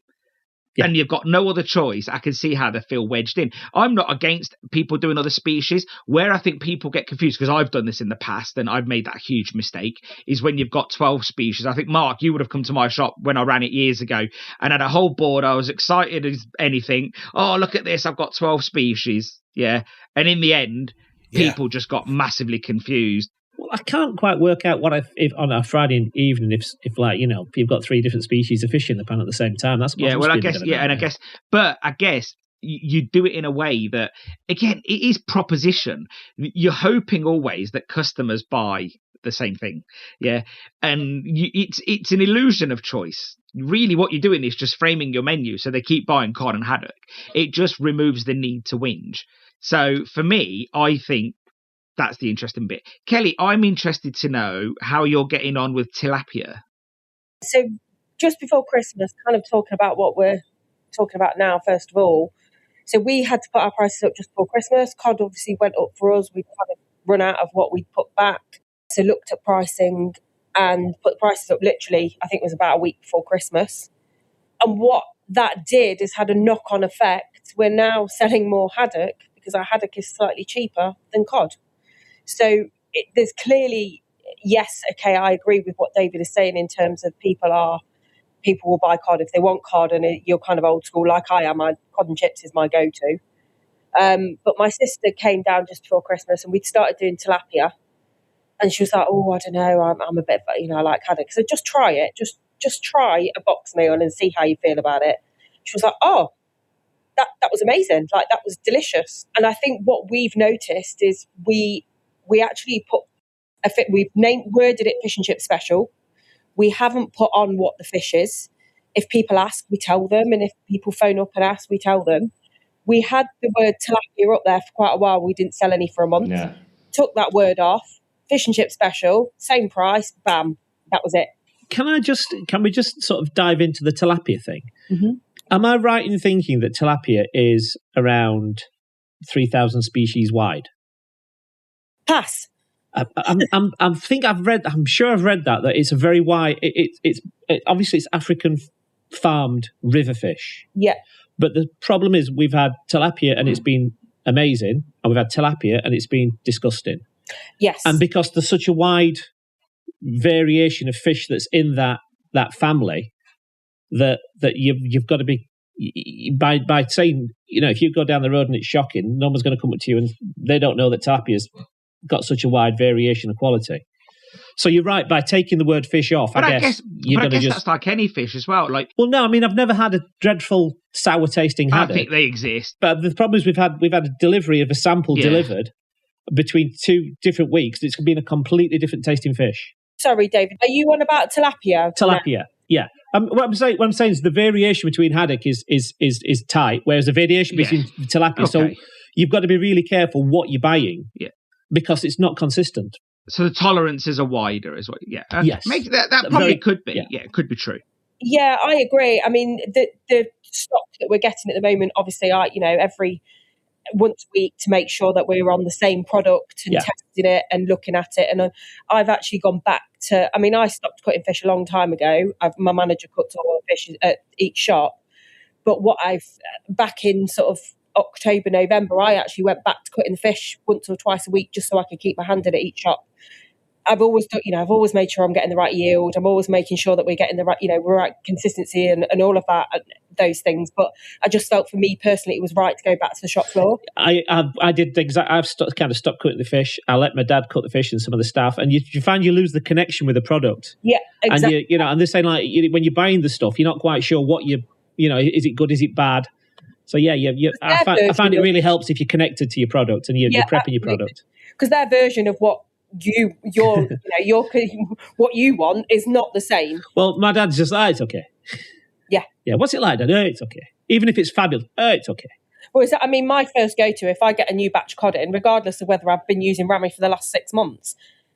and you've got no other choice, I can see how they feel wedged in. I'm not against people doing other species. Where I think people get confused, because I've done this in the past and I've made that huge mistake, is when you've got 12 species. I think, Mark, you would have come to my shop when I ran it years ago and had a whole board. I was excited as anything. Oh, look at this. I've got 12 species. Yeah. And in the end, people just got massively confused. Well, I can't quite work out if on a Friday evening, if you've got 3 different species of fish in the pan at the same time. That's I guess you do it in a way that, again, it is proposition. You're hoping always that customers buy the same thing, and it's an illusion of choice. Really, what you're doing is just framing your menu so they keep buying cod and haddock. It just removes the need to whinge. So for me, I think that's the interesting bit. Kelly, I'm interested to know how you're getting on with tilapia. So just before Christmas, kind of talking about what we're talking about now, first of all. So we had to put our prices up just before Christmas. Cod obviously went up for us. We'd kind of run out of what we'd put back. So looked at pricing and put the prices up literally, I think it was about a week before Christmas. And what that did is had a knock-on effect. We're now selling more haddock because our haddock is slightly cheaper than cod. So there's clearly, yes, okay, I agree with what David is saying in terms of people will buy cod if they want cod, and you're kind of old school like I am. Cod and chips is my go-to. But my sister came down just before Christmas and we'd started doing tilapia, and she was like, "Oh, I don't know, I'm a bit, I like haddock." So just try it, just try a box meal and see how you feel about it. She was like, "Oh, that was amazing, like that was delicious." And I think what we've noticed is we actually we've worded it fish and chip special. We haven't put on what the fish is. If people ask, we tell them. And if people phone up and ask, we tell them. We had the word tilapia up there for quite a while. We didn't sell any for a month. Yeah. took that word off, fish and chip special, same price, bam, that was it. Can we just sort of dive into the tilapia thing? Mm-hmm. Am I right in thinking that tilapia is around 3,000 species wide? Pass. I'm sure I've read that it's a very wide. It's obviously it's African farmed river fish. Yeah. But the problem is we've had tilapia and it's been amazing, and we've had tilapia and it's been disgusting. Yes. And because there's such a wide variation of fish that's in that family, that you've got to be by saying, if you go down the road and it's shocking, no one's going to come up to you and they don't know that tilapia's got such a wide variation of quality. So you're right, by taking the word fish off, I guess that's like any fish as well. Like, well, no, I mean, I've never had a dreadful sour tasting haddock. I think they exist. But the problem is we've had a delivery of a sample delivered between 2 different weeks. It's been a completely different tasting fish. Sorry, David, are you on about tilapia? Tilapia, yeah. What I'm saying is the variation between haddock is tight, whereas the variation between tilapia. Okay. So you've got to be really careful what you're buying, because it's not consistent. So the tolerances are wider as well. Yeah. Yes. That probably could be. Yeah, it could be true. Yeah, I agree. I mean, the stock that we're getting at the moment, obviously, every once a week to make sure that we're on the same product and testing it and looking at it. And I've actually gone back to, I stopped cutting fish a long time ago. My manager cuts all the fish at each shop. But back in sort of October, November, I actually went back to cutting the fish once or twice a week just so I could keep my hand in at each shop. I've always made sure I'm getting the right yield. I'm always making sure that we're getting the right, right consistency and all of that, those things. But I just felt for me personally, it was right to go back to the shop floor. I did exactly. I've kind of stopped cutting the fish. I let my dad cut the fish and some of the staff, and you find you lose the connection with the product. Yeah, exactly. And and they're saying like when you're buying the stuff, you're not quite sure what is it good, is it bad? So I find it really helps if you're connected to your product and you're prepping your product, because their version of what what you want is not the same. Well, my dad's just it's okay. Yeah. What's it like, Dad? It's okay. Even if it's fabulous, it's okay. Well, my first go-to, if I get a new batch cod in, regardless of whether I've been using Rami for the last 6 months,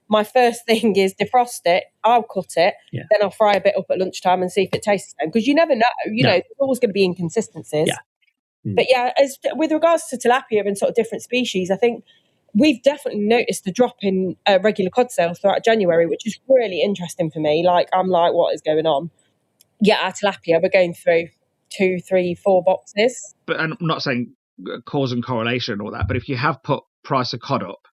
my first thing is defrost it. I'll cut it, then I'll fry a bit up at lunchtime and see if it tastes the same. Because you never know. There's always going to be inconsistencies. Yeah. But with regards to tilapia and sort of different species, I think we've definitely noticed the drop in regular cod sales throughout January, which is really interesting for me. I'm like, what is going on? Yeah, our tilapia, we're going through 2, 3, 4 boxes. But I'm not saying cause and correlation and all that, but if you have put price of cod up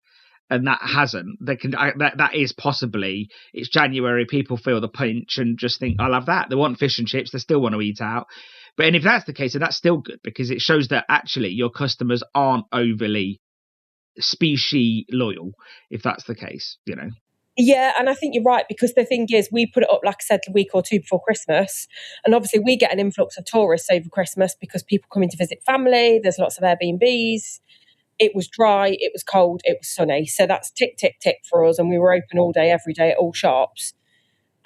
and that hasn't, that is possibly, it's January, people feel the pinch and just think, I'll have that. They want fish and chips, they still want to eat out. And if that's the case, then that's still good, because it shows that actually your customers aren't overly species loyal, if that's the case, Yeah, and I think you're right, because the thing is, we put it up, like I said, a week or 2 before Christmas, and obviously we get an influx of tourists over Christmas because people come in to visit family. There's lots of Airbnbs. It was dry, it was cold, it was sunny, so that's tick, tick, tick for us, and we were open all day, every day at all shops.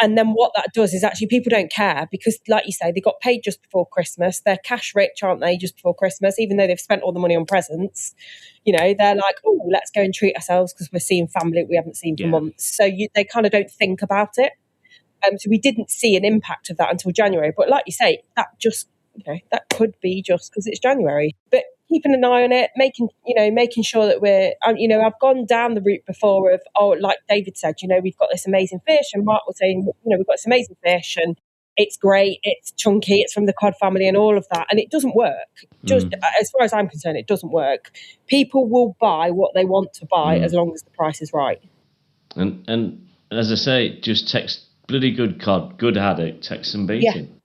And then what that does is actually people don't care, because, like you say, they got paid just before Christmas. They're cash rich, aren't they, just before Christmas, even though they've spent all the money on presents. They're like, oh, let's go and treat ourselves because we're seeing family we haven't seen for months. So they kind of don't think about it. So we didn't see an impact of that until January. But like you say, that just, that could be just because it's January. But keeping an eye on it, making sure that we're, I've gone down the route before of, like David said, we've got this amazing fish, and Mark was saying, we've got this amazing fish and it's great, it's chunky, it's from the cod family and all of that. And it doesn't work. Just as far as I'm concerned, it doesn't work. People will buy what they want to buy as long as the price is right. And as I say, just text bloody good cod, good haddock, text and beating.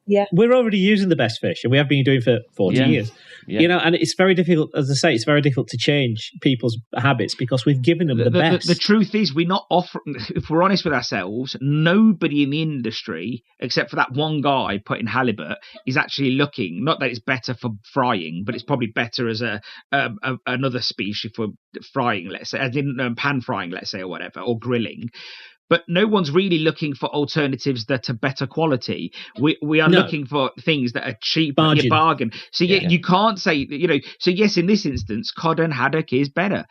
Yeah. We're already using the best fish, and we have been doing for 40 years. Yeah. And it's very difficult, as I say, it's very difficult to change people's habits because we've given them the best. The truth is, we're not offering, if we're honest with ourselves, nobody in the industry, except for that one guy putting halibut, is actually looking, not that it's better for frying, but it's probably better as another species for frying, let's say, as in pan frying, let's say, or whatever, or grilling. But no one's really looking for alternatives that are better quality. We are looking for things that are cheap, bargain. So you can't say, so yes, in this instance, cod and haddock is better.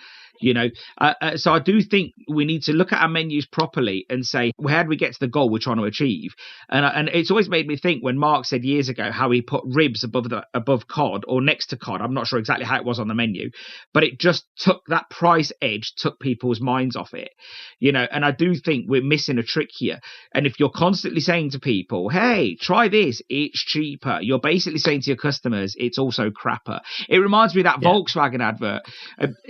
So I do think we need to look at our menus properly and say, well, how do we get to the goal we're trying to achieve? And it's always made me think when Mark said years ago how he put ribs above cod or next to cod. I'm not sure exactly how it was on the menu, but it just took that price edge, took people's minds off it, and I do think we're missing a trick here. And if you're constantly saying to people, hey, try this, it's cheaper, you're basically saying to your customers, it's also crapper. It reminds me of that Volkswagen advert.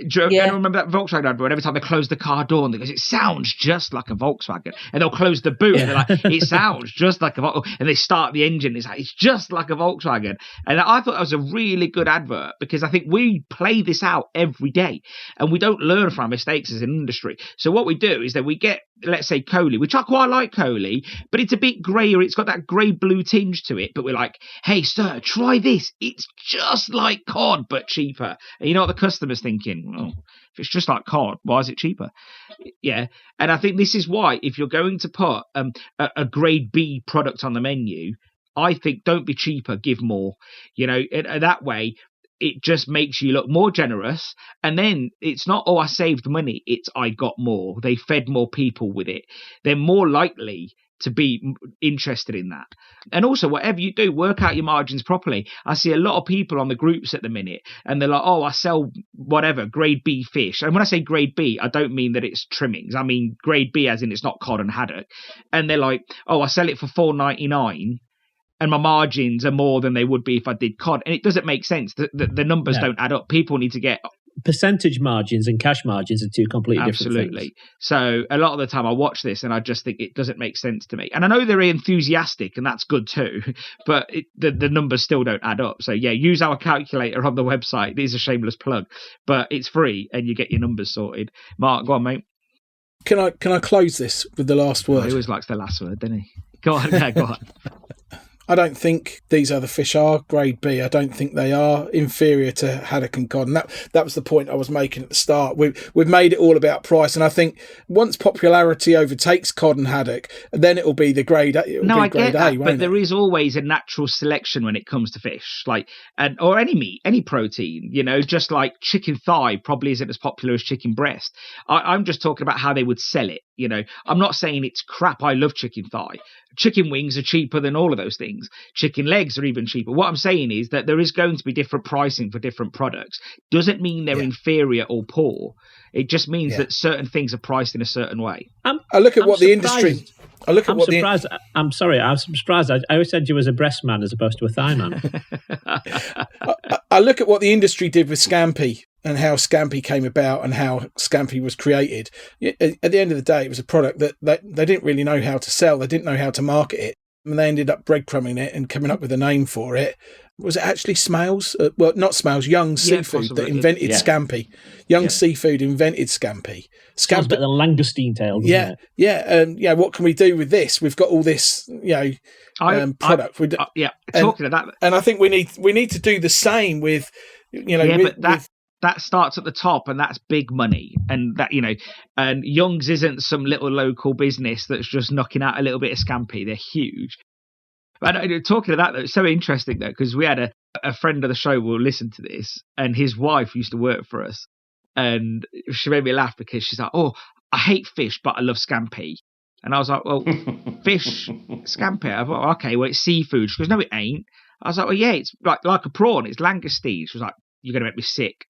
Do you remember that Volkswagen advert? Every time they close the car door, and they go, it sounds just like a Volkswagen. And they'll close the boot, and they're like, it sounds just like a Volkswagen. And they start the engine, it's like, it's just like a Volkswagen. And I thought that was a really good advert, because I think we play this out every day, and we don't learn from our mistakes as an industry. So what we do is that we get, let's say, Coley, which I quite like Coley, but it's a bit grayer. It's got that grey-blue tinge to it. But we're like, hey, sir, try this. It's just like cod, but cheaper. And you know what the customer's thinking? Well, if it's just like cod, why is it cheaper? Yeah. And I think this is why, if you're going to put a grade B product on the menu, I think don't be cheaper, give more. And that way, it just makes you look more generous. And then it's not, I saved money. It's I got more. They fed more people with it. They're more likely to be interested in that. And also, whatever you do, work out your margins properly. I see a lot of people on the groups at the minute, and they're like, I sell whatever, grade B fish. And when I say grade B, I don't mean that it's trimmings. I mean grade B as in it's not cod and haddock. And they're like, I sell it for $4.99. And my margins are more than they would be if I did cod. And it doesn't make sense. The numbers don't add up. People need to get... Percentage margins and cash margins are two completely different things. Absolutely. So a lot of the time I watch this and I just think it doesn't make sense to me. And I know they're enthusiastic, and that's good too, but the numbers still don't add up. So yeah, use our calculator on the website. It is a shameless plug, but it's free and you get your numbers sorted. Mark, go on, mate. Can I close this with the last word? He always likes the last word, doesn't he? Go on, yeah, go on. I don't think these other fish are grade B. I don't think they are inferior to haddock and cod. And that was the point I was making at the start. We've made it all about price. And I think once popularity overtakes cod and haddock, then it'll be the grade A. I get that, but there is always a natural selection when it comes to fish, or any meat, any protein, just like chicken thigh probably isn't as popular as chicken breast. I'm just talking about how they would sell it. I'm not saying it's crap. I love chicken thigh. Chicken wings are cheaper than all of those things. Chicken legs are even cheaper. What I'm saying is that there is going to be different pricing for different products. Doesn't mean they're inferior or poor. It just means that certain things are priced in a certain way. I look at what the industry... I'm sorry, I'm surprised. I always said you was a breast man as opposed to a thigh man. I look at what the industry did with Scampi and how Scampi came about and how Scampi was created. At the end of the day, it was a product that they didn't really know how to sell. They didn't know how to market it. And they ended up breadcrumbing it and coming up with a name for it. Was it actually Smales? Well, not Smales, Young Seafood that invented Scampi. Young Seafood invented Scampi. Sounds better than langoustine tail, doesn't it? What can we do with this? We've got all this, product. Talking of that, and I think we need to do the same with, that starts at the top, and that's big money, and that and Young's isn't some little local business that's just knocking out a little bit of Scampi. They're huge. And talking of that, though, it's so interesting though, because we had a friend of the show will listen to this, and his wife used to work for us, and she made me laugh because she's like, I hate fish, but I love Scampi. And I was like, well, fish, Scampi. I thought, okay, well, it's seafood. She goes, no, it ain't. I was like, well, yeah, it's like a prawn. It's langoustine. She was like, you're going to make me sick.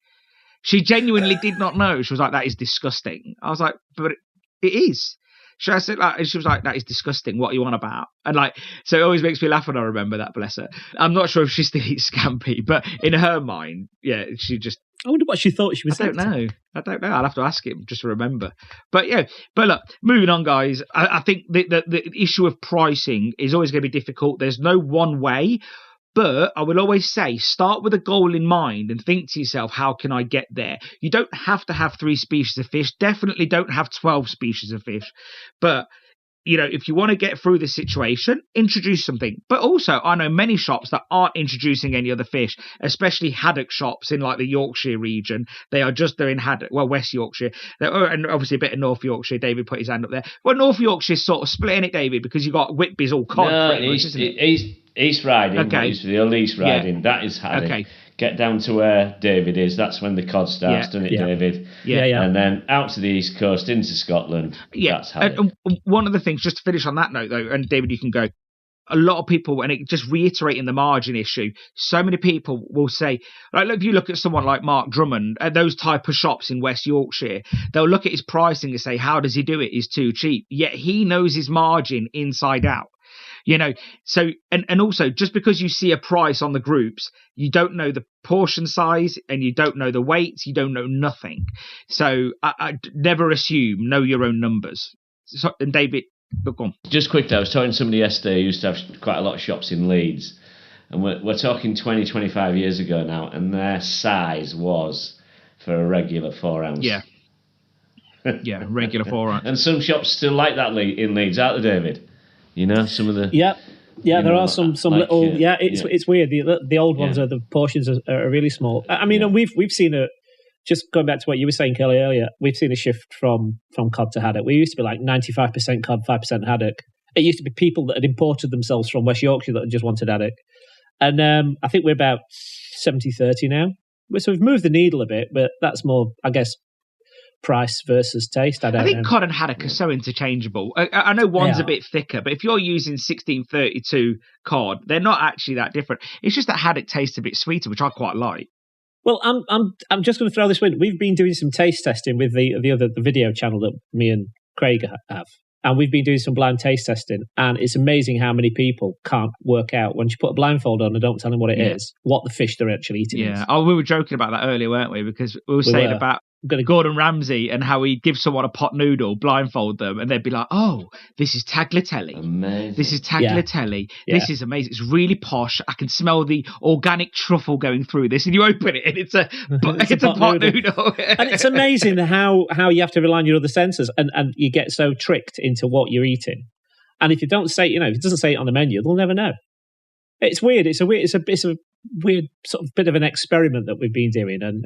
She genuinely did not know. She was like, that is disgusting. I was like, but it is. She was like, that is disgusting. What are you on about? And so it always makes me laugh when I remember that, bless her. I'm not sure if she still eats Scampi, but in her mind, she just... I wonder what she thought she was. I don't know. I'll have to ask him just to remember. But look, moving on, guys. I think the issue of pricing is always going to be difficult. There's no one way. But I will always say, start with a goal in mind and think to yourself, how can I get there? You don't have to have 3 species of fish. Definitely don't have 12 species of fish. But, if you want to get through this situation, introduce something. But also, I know many shops that aren't introducing any other fish, especially haddock shops in the Yorkshire region. They are just doing haddock. Well, West Yorkshire. And obviously a bit of North Yorkshire. David put his hand up there. Well, North Yorkshire's sort of splitting it, David, because you've got Whitby's all cod. No, pretty much, isn't it? East Riding, Okay. used to be the old East Riding, that is Haddock. Okay. Get down to where David is, that's when the cod starts, doesn't it, David? Yeah. And then out to the East Coast, into Scotland, that's Haddock. And one of the things, just to finish on that note, though, and David, you can go, a lot of people, and it just reiterating the margin issue, so many people will say, like, if you look at someone like Mark Drummond, at those type of shops in West Yorkshire, they'll look at his pricing and say, how does he do it? He's too cheap. Yet he knows his margin inside out. You know, so, and also, just because you see a price on the groups, you don't know the portion size and you don't know the weights, you don't know nothing. So I never assume, know your own numbers. So, and David, look on. Just quickly, I was talking to somebody yesterday who used to have quite a lot of shops in Leeds, and we're talking 20, 25 years ago now, and their size was for a regular 4 ounce. Yeah. Yeah, regular 4 ounce. And some shops still like that in Leeds, aren't they, David? You know, some of the... Yeah, there are some like, little... It's weird. The old ones, are the portions are really small. I mean, and we've seen just going back to what you were saying, Kelly, earlier, we've seen a shift from cod to haddock. We used to be like 95% cod, 5% haddock. It used to be people that had imported themselves from West Yorkshire that just wanted haddock. And I think we're about 70-30 now. So we've moved the needle a bit, but that's more, I guess, price versus taste. I think cod and haddock are so interchangeable. I know one's a bit thicker, but if you're using 1632 cod, they're not actually that different. It's just that haddock tastes a bit sweeter, which I quite like. Well, I'm just going to throw this in. We've been doing some taste testing with the video channel that me and Craig have, and we've been doing some blind taste testing, and it's amazing how many people can't work out when you put a blindfold on and don't tell them what it is, what the fish they're actually eating is. Yeah, we were joking about that earlier, weren't we? Because we were saying about Gordon Ramsay and how he'd give someone a pot noodle, blindfold them, and they'd be like, oh, this is tagliatelle. Amazing. This is tagliatelle. Yeah. This is amazing. It's really posh. I can smell the organic truffle going through this. And you open it and it's a pot noodle. And it's amazing how you have to rely on your other senses and you get so tricked into what you're eating. And if you don't say, if it doesn't say it on the menu, they'll never know. It's weird. It's a weird sort of bit of an experiment that we've been doing, and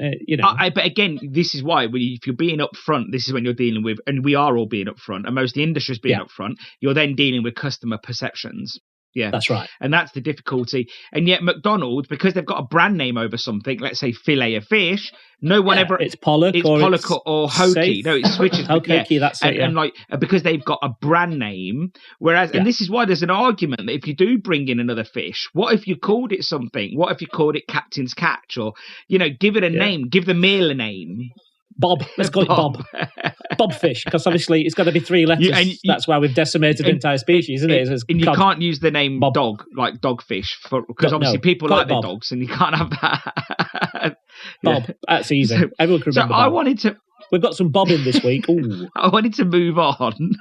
but again, this is why if you're being upfront, this is when you're dealing with, and we are all being upfront, and most of the industry is being upfront. You're then dealing with customer perceptions. Yeah, that's right, and that's the difficulty. And yet, McDonald's, because they've got a brand name over something, let's say fillet of fish, no one ever it's pollock or Hokie. Safe. No, it switches. Hokie, that's it. And like because they've got a brand name, whereas and this is why there's an argument that if you do bring in another fish, what if you called it something? What if you called it Captain's Catch, or give it a name, give the meal a name. Bob. Let's call it Bob. Bobfish, because obviously it's got to be 3 letters. That's why we've decimated the entire species, isn't it? And you can't use the name Bob. Dog, like dogfish, because obviously people like their dogs, and you can't have that. Bob, that's easy. Everyone can remember Bob. We've got some Bob in this week. Ooh. I wanted to move on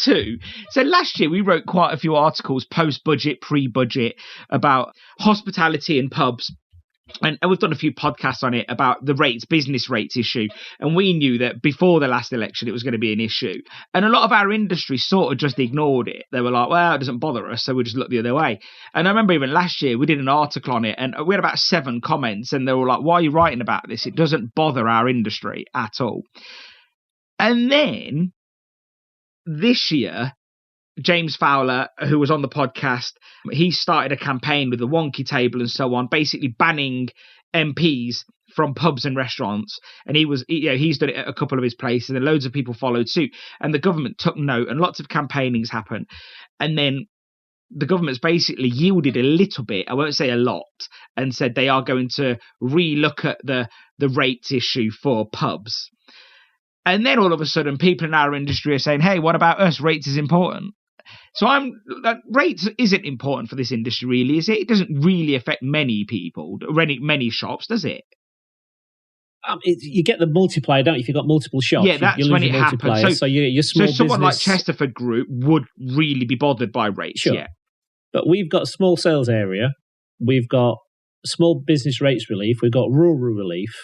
to... So last year we wrote quite a few articles, post-budget, pre-budget, about hospitality and pubs. And we've done a few podcasts on it about the business rates issue. And we knew that before the last election, it was going to be an issue. And a lot of our industry sort of just ignored it. They were like, well, it doesn't bother us, so we'll just look the other way. And I remember even last year, we did an article on it and we had about 7 comments. And they were like, why are you writing about this? It doesn't bother our industry at all. And then this year, James Fowler, who was on the podcast, he started a campaign with the wonky table and so on, basically banning MPs from pubs and restaurants. And he's done it at a couple of his places, and loads of people followed suit. And the government took note, and lots of campaignings happened. And then the government's basically yielded a little bit, I won't say a lot, and said they are going to re-look at the rates issue for pubs. And then all of a sudden, people in our industry are saying, hey, what about us? Rates is important. So rates isn't important for this industry, really, is it? It doesn't really affect many people, many shops, does it? You get the multiplier, don't you? If you've got multiple shops, yeah, that's when it happens. So your small business. So someone like Chesterford Group would really be bothered by rates, sure. Yeah. But we've got a small sales area, we've got small business rates relief, we've got rural relief.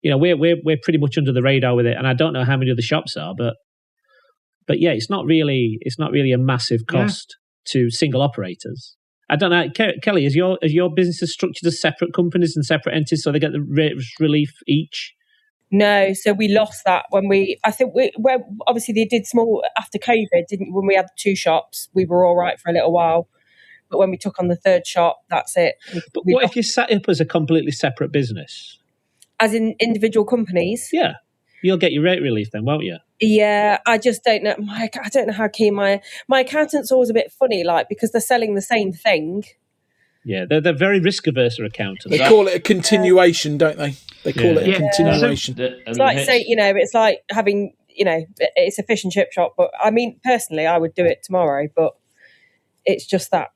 We're pretty much under the radar with it, and I don't know how many other shops are, but yeah, it's not really a massive cost to single operators. I don't know, Kelly, is your business structured as separate companies and separate entities, so they get the rates relief each? No, so we lost that when obviously they did small after COVID, didn't? When we had 2 shops, we were all right for a little while. But when we took on the third shop, that's it. But what if you set up as a completely separate business? As in individual companies? Yeah. You'll get your rate relief then, won't you? Yeah, I just don't know. I don't know how keen my accountant's always a bit funny, like, because they're selling the same thing. Yeah, they're very risk-averse accountants. They call it a continuation, don't they? They call it a continuation. It's like, say, it's like having, it's a fish and chip shop. But I mean, personally, I would do it tomorrow. But it's just that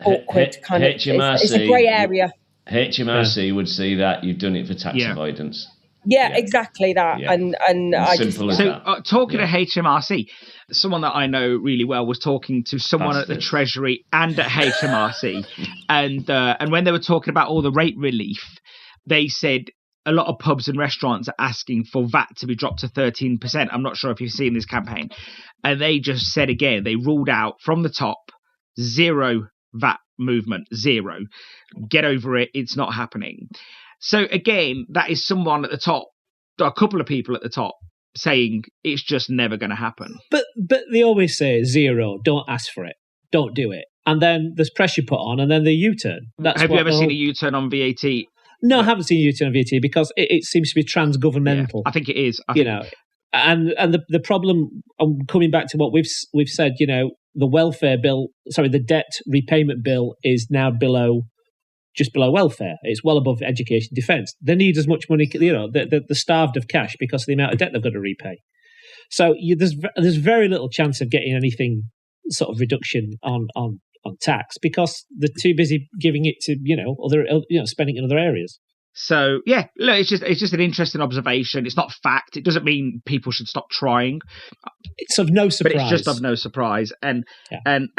awkward kind of. It's a grey area. HMRC would see that you've done it for tax avoidance. Yeah, exactly that. Yeah. And I just talking to HMRC, someone that I know really well was talking to someone at the Treasury and at HMRC, and when they were talking about all the rate relief, they said a lot of pubs and restaurants are asking for VAT to be dropped to 13%. I'm not sure if you've seen this campaign, and they just said again they ruled out from the top 0 VAT movement, 0. Get over it. It's not happening. So again, that is someone at the top, a couple of people at the top saying it's just never going to happen. But they always say 0, don't ask for it, don't do it. And then there's pressure put on and then the U-turn. Have you ever seen a U-turn on VAT? No, I haven't seen a U-turn on VAT because it seems to be transgovernmental. Yeah, I think it is. And the problem, coming back to what we've said, the welfare bill, the debt repayment bill is now just below welfare. It's well above education defence. They need as much money, they're starved of cash because of the amount of debt they've got to repay. So there's very little chance of getting anything sort of reduction on tax because they're too busy giving it to, other, spending in other areas. So yeah, look, it's just an interesting observation. It's not fact. It doesn't mean people should stop trying. It's of no surprise. But it's just of no surprise. And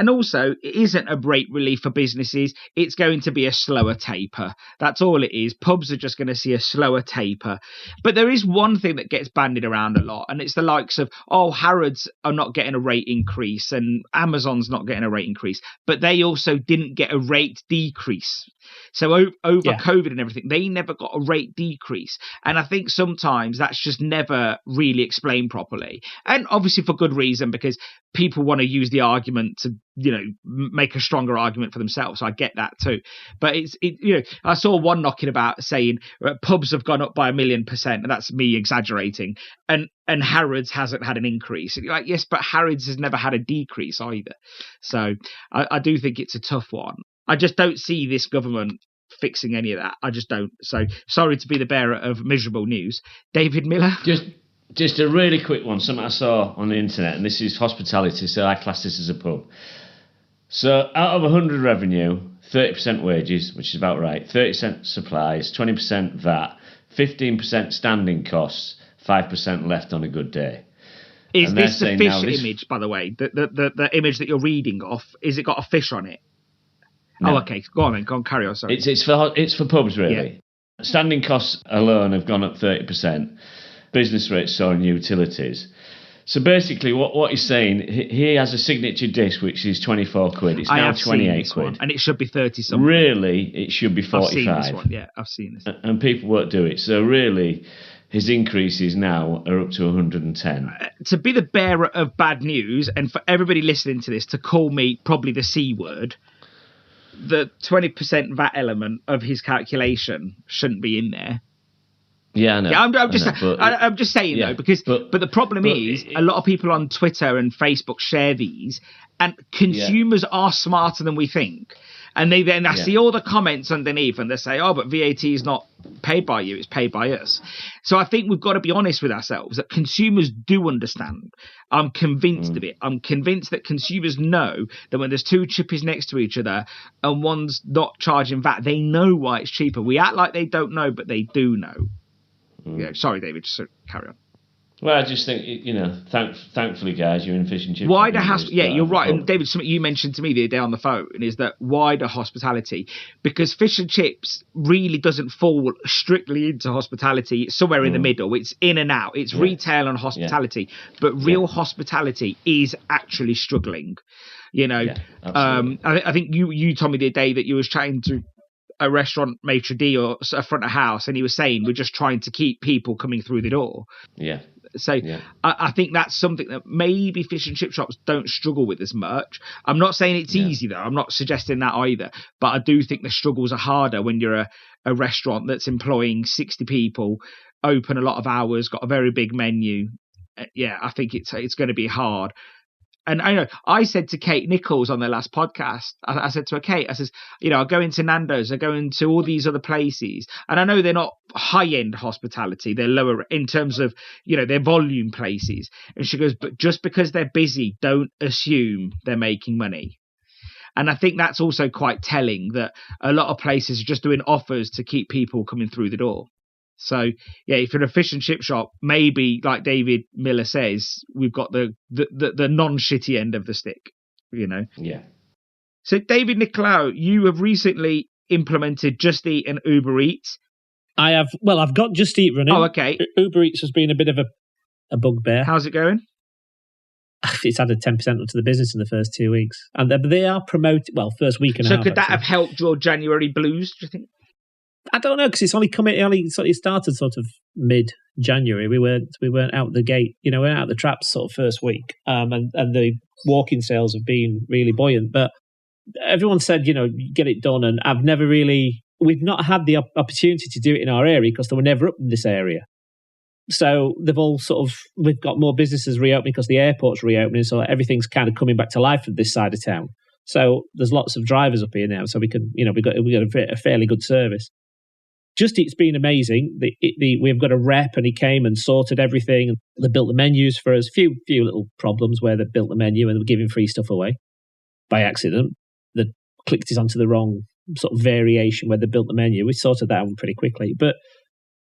also it isn't a rate relief for businesses. It's going to be a slower taper. That's all it is. Pubs are just going to see a slower taper. But there is one thing that gets bandied around a lot, and it's the likes of, Harrods are not getting a rate increase and Amazon's not getting a rate increase, but they also didn't get a rate decrease. So over COVID and everything, they never got a rate decrease. And I think sometimes that's just never really explained properly. And obviously for good reason, because people want to use the argument to, make a stronger argument for themselves. So I get that too. But I saw one knocking about saying pubs have gone up by 1,000,000%, and that's me exaggerating. And Harrods hasn't had an increase. And you're like, yes, but Harrods has never had a decrease either. So I do think it's a tough one. I just don't see this government fixing any of that. I just don't. So sorry to be the bearer of miserable news. David Miller? Just a really quick one, something I saw on the internet, and this is hospitality, so I class this as a pub. So out of 100 revenue, 30% wages, which is about right, 30% supplies, 20% VAT, 15% standing costs, 5% left on a good day. Is this the fish image, by the way? The image that you're reading off, is it got a fish on it? No. Oh, okay. Go on then. Go on, carry on. Sorry. It's for pubs, really. Yeah. Standing costs alone have gone up 30%. Business rates soaring, utilities. So basically, what he's saying, he has a signature dish which is 24 quid. It's now 28 quid, and it should be 30 something. Really, it should be 45. I've seen this one. Yeah, I've seen this. And people won't do it. So really, his increases now are up to 110. To be the bearer of bad news, and for everybody listening to this to call me probably the C word, the 20% VAT element of his calculation shouldn't be in there. Yeah, I know. Yeah, I'm just saying though, because but the problem is a lot of people on Twitter and Facebook share these, and consumers are smarter than we think. And they then see all the comments underneath and they say, but VAT is not paid by you, it's paid by us. So I think we've got to be honest with ourselves that consumers do understand. I'm convinced of it. I'm convinced that consumers know that when there's two chippies next to each other and one's not charging VAT, they know why it's cheaper. We act like they don't know, but they do know. Yeah, sorry, David, just carry on. Well, I just think, thankfully, guys, you're in fish and chips. Wider you're right. And David, something you mentioned to me the other day on the phone is that wider hospitality, because fish and chips really doesn't fall strictly into hospitality. It's somewhere in the middle. It's in and out. It's retail and hospitality. But real hospitality is actually struggling. I think you told me the other day that you was chatting to a restaurant maitre d' or a front of house, and he was saying we're just trying to keep people coming through the door. Yeah. So I think that's something that maybe fish and chip shops don't struggle with as much. I'm not saying it's easy, though. I'm not suggesting that either. But I do think the struggles are harder when you're a restaurant that's employing 60 people, open a lot of hours, got a very big menu. Yeah, I think it's going to be hard. And I know I said to Kate Nichols on their last podcast, I said to her, Kate, I says, I go into Nando's, I go into all these other places, and I know they're not high-end hospitality, they're lower in terms of, their volume places. And she goes, but just because they're busy, don't assume they're making money. And I think that's also quite telling that a lot of places are just doing offers to keep people coming through the door. So, if you're a fish and chip shop, maybe, like David Miller says, we've got the non-shitty end of the stick, Yeah. So, David Nicolau, you have recently implemented Just Eat and Uber Eats. I have. Well, I've got Just Eat running. Oh, okay. Uber Eats has been a bit of a bugbear. How's it going? It's added 10% onto the business in the first 2 weeks. And they are promoting, first week and a half. So, could that have helped your January blues, do you think? I don't know, because it's only it started sort of mid-January. We weren't out the gate, we weren't out the traps sort of first week, and the walk-in sales have been really buoyant. But everyone said, get it done, and we've not had the opportunity to do it in our area because they were never up in this area. So they've all we've got more businesses reopening because the airport's reopening, so everything's kind of coming back to life at this side of town. So there's lots of drivers up here now, so we can, we've got a fairly good service. Just Eat's been amazing. We've got a rep, and he came and sorted everything. They built the menus for us. Few little problems where they built the menu and they were giving free stuff away by accident. They clicked it onto the wrong sort of variation where they built the menu. We sorted that out pretty quickly. But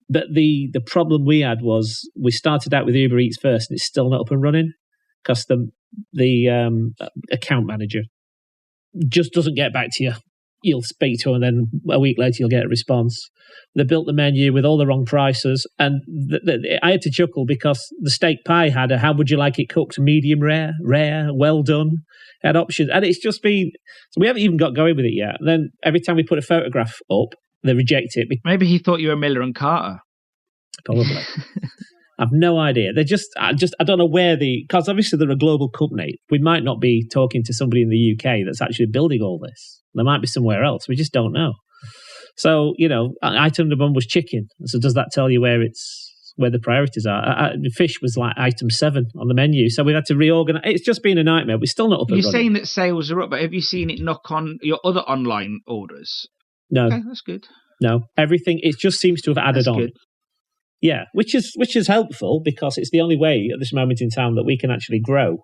the problem we had was we started out with Uber Eats first, and it's still not up and running because the account manager just doesn't get back to you. You'll speak to them, and then a week later you'll get a response. They built the menu with all the wrong prices, and I had to chuckle because the steak pie had how would you like it cooked? Medium rare, well done. It had options, and it's just been. So we haven't even got going with it yet. And then every time we put a photograph up, they reject it. Maybe he thought you were Miller and Carter. Probably. I've no idea. I don't know where because obviously they're a global company. We might not be talking to somebody in the UK that's actually building all this. There might be somewhere else. We just don't know. So, item number one was chicken. So does that tell you where the priorities are? Fish was like item 7 on the menu. So we've had to reorganize. It's just been a nightmare. We're still not up and running. You're saying that sales are up, but have you seen it knock on your other online orders? No. Okay, that's good. No, everything. It just seems to have added on. Good. Yeah, which is helpful because it's the only way at this moment in time that we can actually grow.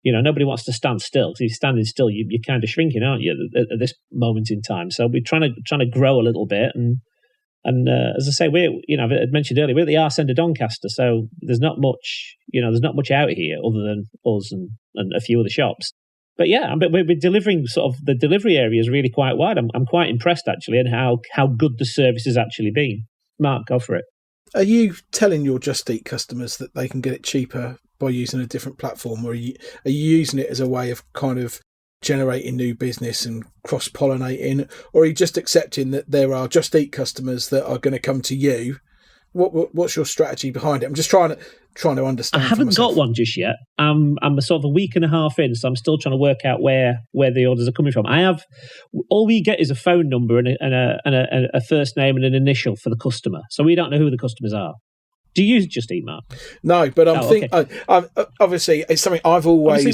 Nobody wants to stand still. If you're standing still, you're kind of shrinking, aren't you, at this moment in time? So we're trying to grow a little bit, and as I say, I mentioned earlier, we're at the arse end of Doncaster, so there's not much, there's not much out here other than us and a few other shops. But yeah, but we're delivering sort of the delivery area is really quite wide. I'm quite impressed actually, and how good the service has actually been. Mark, go for it. Are you telling your Just Eat customers that they can get it cheaper by using a different platform, or are you using it as a way of kind of generating new business and cross-pollinating, or are you just accepting that there are Just Eat customers that are going to come to you? What's your strategy behind it? I'm just trying to understand. I haven't got one just yet. I'm sort of a week and a half in, so I'm still trying to work out where the orders are coming from. All we get is a phone number and a first name and an initial for the customer, so we don't know who the customers are. Do you use Just Eat, Mark? No, but obviously it's something I've always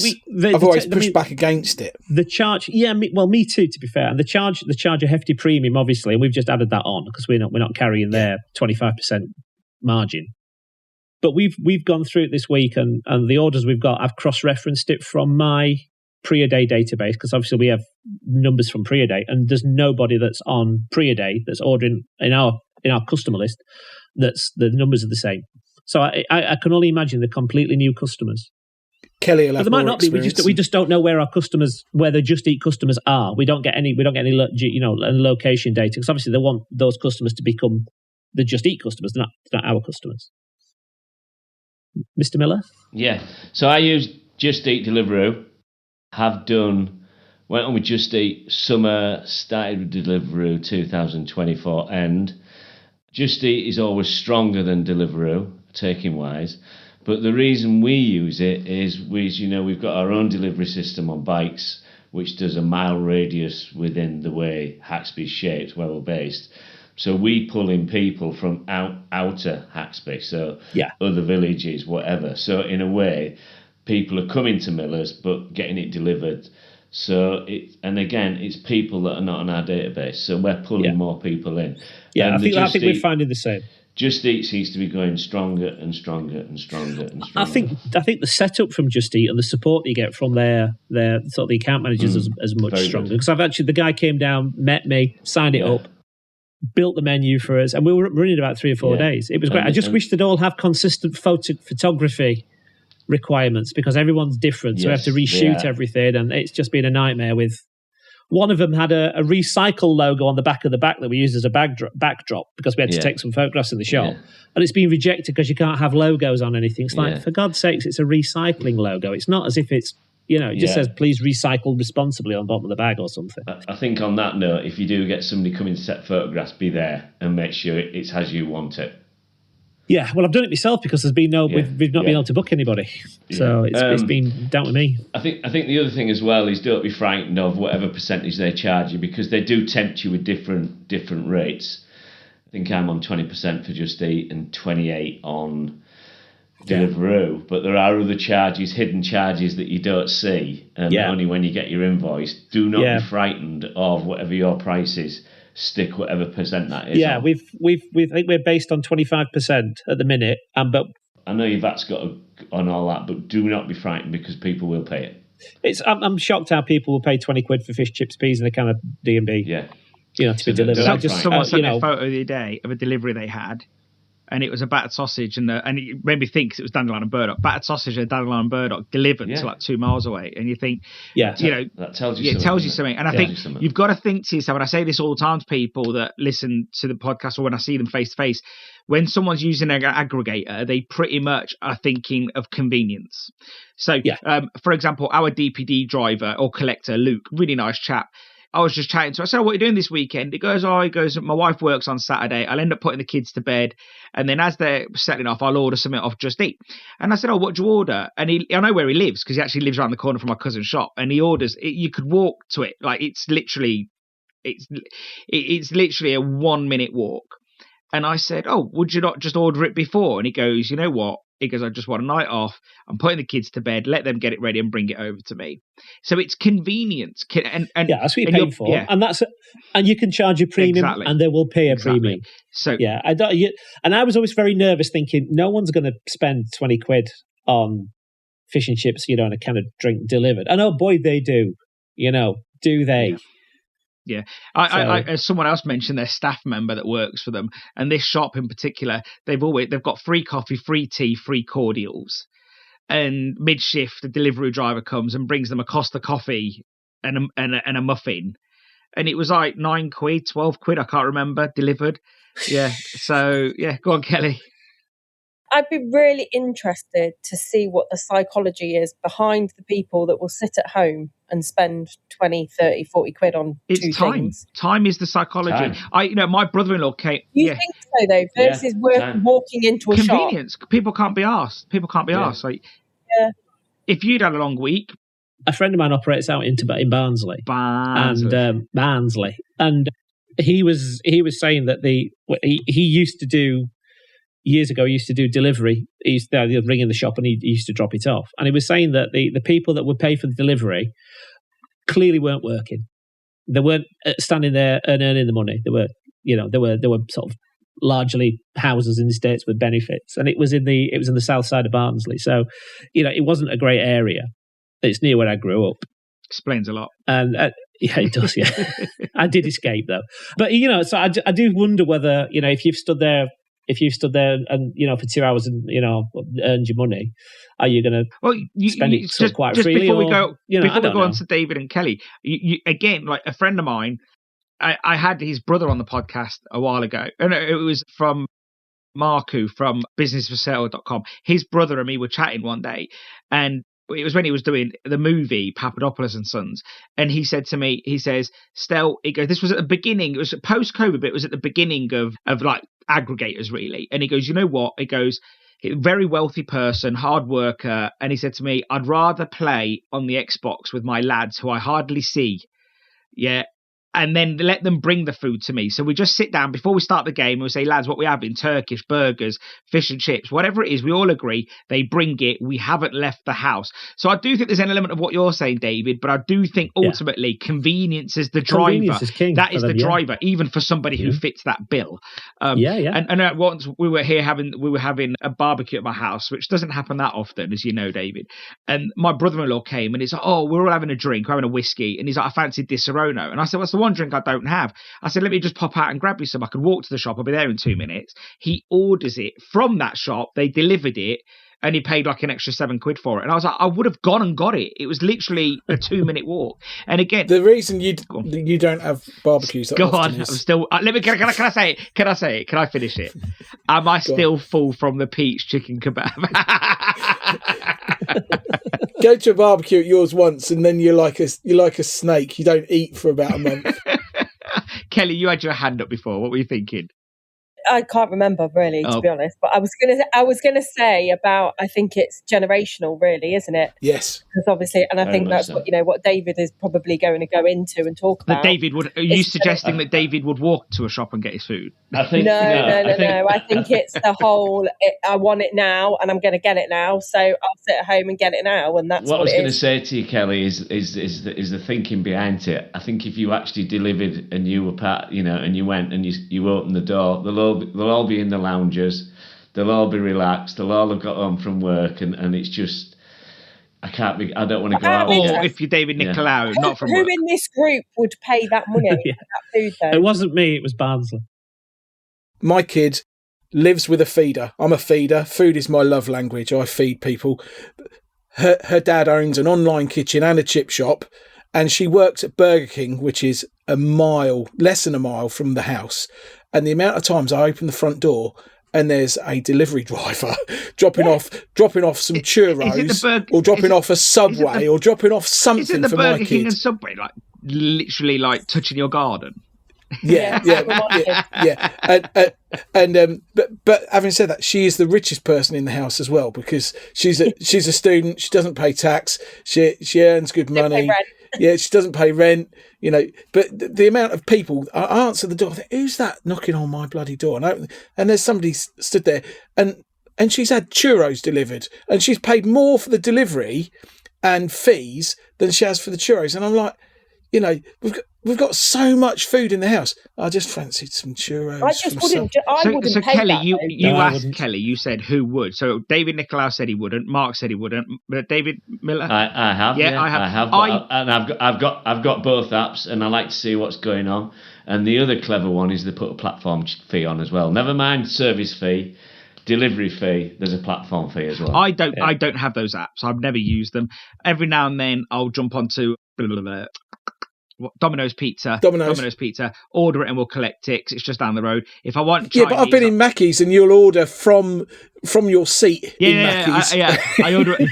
pushed back against it. The charge, me too. To be fair, and the charge a hefty premium, obviously, and we've just added that on because we're not carrying their 25% margin. But we've gone through it this week, and the orders we've got, I've cross-referenced it from my pre-a-day database because obviously we have numbers from pre-a-day, and there's nobody that's on pre-a-day that's ordering in our customer list. That's the numbers are the same. So I can only imagine they're completely new customers. Kelly will have more experience. We just don't know where the Just Eat customers are. We don't get any location data because obviously they want those customers to become the Just Eat customers. They're not our customers. Mr. Miller? Yeah. So I use Just Eat Deliveroo. Went on with Just Eat summer, started with Deliveroo 2024 end. Just Eat is always stronger than Deliveroo. taking wise. But the reason we use it is we've got our own delivery system on bikes, which does a mile radius within the way Haxby's shaped, where we're based. So we pull in people from outer Haxby, so other villages, whatever. So in a way, people are coming to Miller's but getting it delivered. So it's people that are not on our database. So we're pulling more people in. Yeah, I think we're finding the same. Just Eat seems to be going stronger and stronger and stronger and stronger. I think the setup from Just Eat and the support that you get from their sort of the account managers is much stronger. Because the guy came down, met me, signed it up, built the menu for us, and we were running about 3 or 4 days. It was great. I just wish they'd all have consistent photography requirements, because everyone's different. So we have to reshoot everything, and it's just been a nightmare with. One of them had a recycle logo on the back of the back that we used as a backdrop because we had to take some photographs in the shop. And it's been rejected because you can't have logos on anything. It's like, for God's sakes, it's a recycling logo. It's not as if it's, it just says, please recycle responsibly on the bottom of the bag or something. I think on that note, if you do get somebody coming to set photographs, be there and make sure it's as you want it. Yeah, well, I've done it myself because we've not been able to book anybody, so it's been down with me. I think the other thing as well is don't be frightened of whatever percentage they charge you, because they do tempt you with different rates. I think I'm on 20% for Just Eat and 28% on Deliveroo, but there are other charges, hidden charges that you don't see, only when you get your invoice. Do not be frightened of whatever your price is. Stick whatever percent that is. Yeah, we think we're based on 25% at the minute, but I know your VAT's got on all that, but do not be frightened because people will pay it. I'm shocked how people will pay 20 quid for fish, chips, peas, and a can of D&B. Yeah, to be delivered. Someone sent me a photo the other day of a delivery they had, and it was a battered sausage, and it made me think, 'cause it was dandelion and burdock. Battered sausage and dandelion and burdock delivered to like 2 miles away, and you think, that tells you something. It tells you something. And I think you've got to think to yourself, and I say this all the time to people that listen to the podcast or when I see them face to face, when someone's using an aggregator, they pretty much are thinking of convenience. So, for example, our DPD driver or collector, Luke, really nice chap. I was just chatting to him. I said, what are you doing this weekend? He goes, my wife works on Saturday. I'll end up putting the kids to bed. And then as they're settling off, I'll order something off Just Eat. And I said, what do you order? And I know where he lives because he actually lives around the corner from my cousin's shop. And he orders, you could walk to it. Like it's literally a 1 minute walk. And I said, would you not just order it before? And he goes, you know what? He goes, I just want a night off. I'm putting the kids to bed. Let them get it ready and bring it over to me. So it's convenience. And that's what you're paying for. Yeah. And you can charge a premium and they will pay a premium. So and I was always very nervous thinking, no one's going to spend 20 quid on fish and chips, and a can of drink delivered. And oh boy, they do. Do they? Yeah. Yeah, I someone else mentioned their staff member that works for them, and this shop in particular, they've got free coffee, free tea, free cordials, and mid shift the delivery driver comes and brings them a Costa coffee and a muffin, and it was like 9 quid, 12 quid, I can't remember, delivered. Yeah, so go on, Kelly. I'd be really interested to see what the psychology is behind the people that will sit at home and spend 20, 30, 40 quid on two things. Time is the psychology. My brother-in-law came... You think so, though, versus walking into a shop? Convenience. People can't be asked. If you'd had a long week... A friend of mine operates out in Barnsley. Barnsley. And he was saying that he used to do... Years ago, he used to do delivery. He used to ring in the shop and he used to drop it off. And he was saying that the people that would pay for the delivery clearly weren't working. They weren't standing there and earning the money. They were sort of largely houses in the States with benefits. And it was in the south side of Barnsley. So, it wasn't a great area. It's near where I grew up. Explains a lot. And yeah, it does. Yeah, I did escape though. But so I do wonder whether if you've stood there and for 2 hours and earned your money, are you going to spend it quite freely? Before we go on to David and Kelly, you again, like a friend of mine, I had his brother on the podcast a while ago, and it was from Marku from businessforsale.com. His brother and me were chatting one day, and it was when he was doing the movie Papadopoulos and Sons, and he said to me, he says, Stel, he goes, this was at the beginning, it was post-COVID, but it was at the beginning of like aggregators really. And he goes, you know what? He goes, very wealthy person, hard worker, and he said to me, I'd rather play on the Xbox with my lads who I hardly see, and then let them bring the food to me. So we just sit down before we start the game and we say, lads, what we have in Turkish, burgers, fish and chips, whatever it is, we all agree, they bring it, we haven't left the house. So I do think there's an element of what you're saying, David, but I do think ultimately convenience is the driver. Convenience is king that is them, the driver, even for somebody who fits that bill. And once we were having a barbecue at my house, which doesn't happen that often, as you know, David. And my brother-in-law came and he's like, oh, we're all having a drink, we're having a whiskey. And he's like, I fancied this Serono. And I said, what's the one drink I don't have? I said, let me just pop out and grab you some. I could walk to the shop. I'll be there in 2 minutes. He orders it from that shop. They delivered it and he paid like an extra £7 for it. And I was like, I would have gone and got it. It was literally a 2-minute walk. And again, the reason you don't have barbecues that go often on. is... I'm still, can I say it? Can I say it? Can I finish it? Am I still full from the peach chicken kebab? Go to a barbecue at yours once, and then you're like a snake. You don't eat for about a month. Kelly, you had your hand up before. What were you thinking? I can't remember really, to be honest. But I was gonna say about, I think it's generational, really, isn't it? Yes. Because obviously, and I think that's what what David is probably going to go into and talk about. That David would. Are you suggesting that David would walk to a shop and get his food? I think no. I think it's the whole. I want it now, and I'm going to get it now. So I'll sit at home and get it now, and that's what I was going to say to you, Kelly, is the thinking behind it. I think if you actually delivered and you were part, and you went and you opened the door, they'll all be in the lounges, they'll all be relaxed, they'll all have got home from work, and it's just. I don't want to go out. Or if you're David Nicolau, not from work. Who in this group would pay that money for that food, though? It wasn't me, it was Barnsley. My kid lives with a feeder. I'm a feeder. Food is my love language. I feed people. Her dad owns an online kitchen and a chip shop, and she works at Burger King, which is less than a mile from the house. And the amount of times I open the front door and there's a delivery driver dropping off some churros, or dropping off a Subway, or dropping off something for my kid. King and Subway, like literally, like touching your garden. Yeah. But having said that, she is the richest person in the house as well, because she's a student. She doesn't pay tax. She earns good money. Yeah, she doesn't pay rent, But the amount of people, I answer the door. I think, who's that knocking on my bloody door? And there's somebody stood there, and she's had churros delivered, and she's paid more for the delivery and fees than she has for the churros. And I'm like, we've got so much food in the house. I just fancied some churros. I just wouldn't. I wouldn't so pay Kelly, that, you asked Kelly. You said who would. So David Nicolau said he wouldn't. Mark said he wouldn't. But David Miller. I have. Yeah, I have. And I've got both apps, and I like to see what's going on. And the other clever one is they put a platform fee on as well. Never mind service fee. Delivery fee, there's a platform fee as well. I don't have those apps. I've never used them. Every now and then I'll jump onto Domino's Pizza, order it and we'll collect it 'cause it's just down the road. If I want Chinese, but I've been in Mackey's and you'll order from your seat in Mackey's. I order it.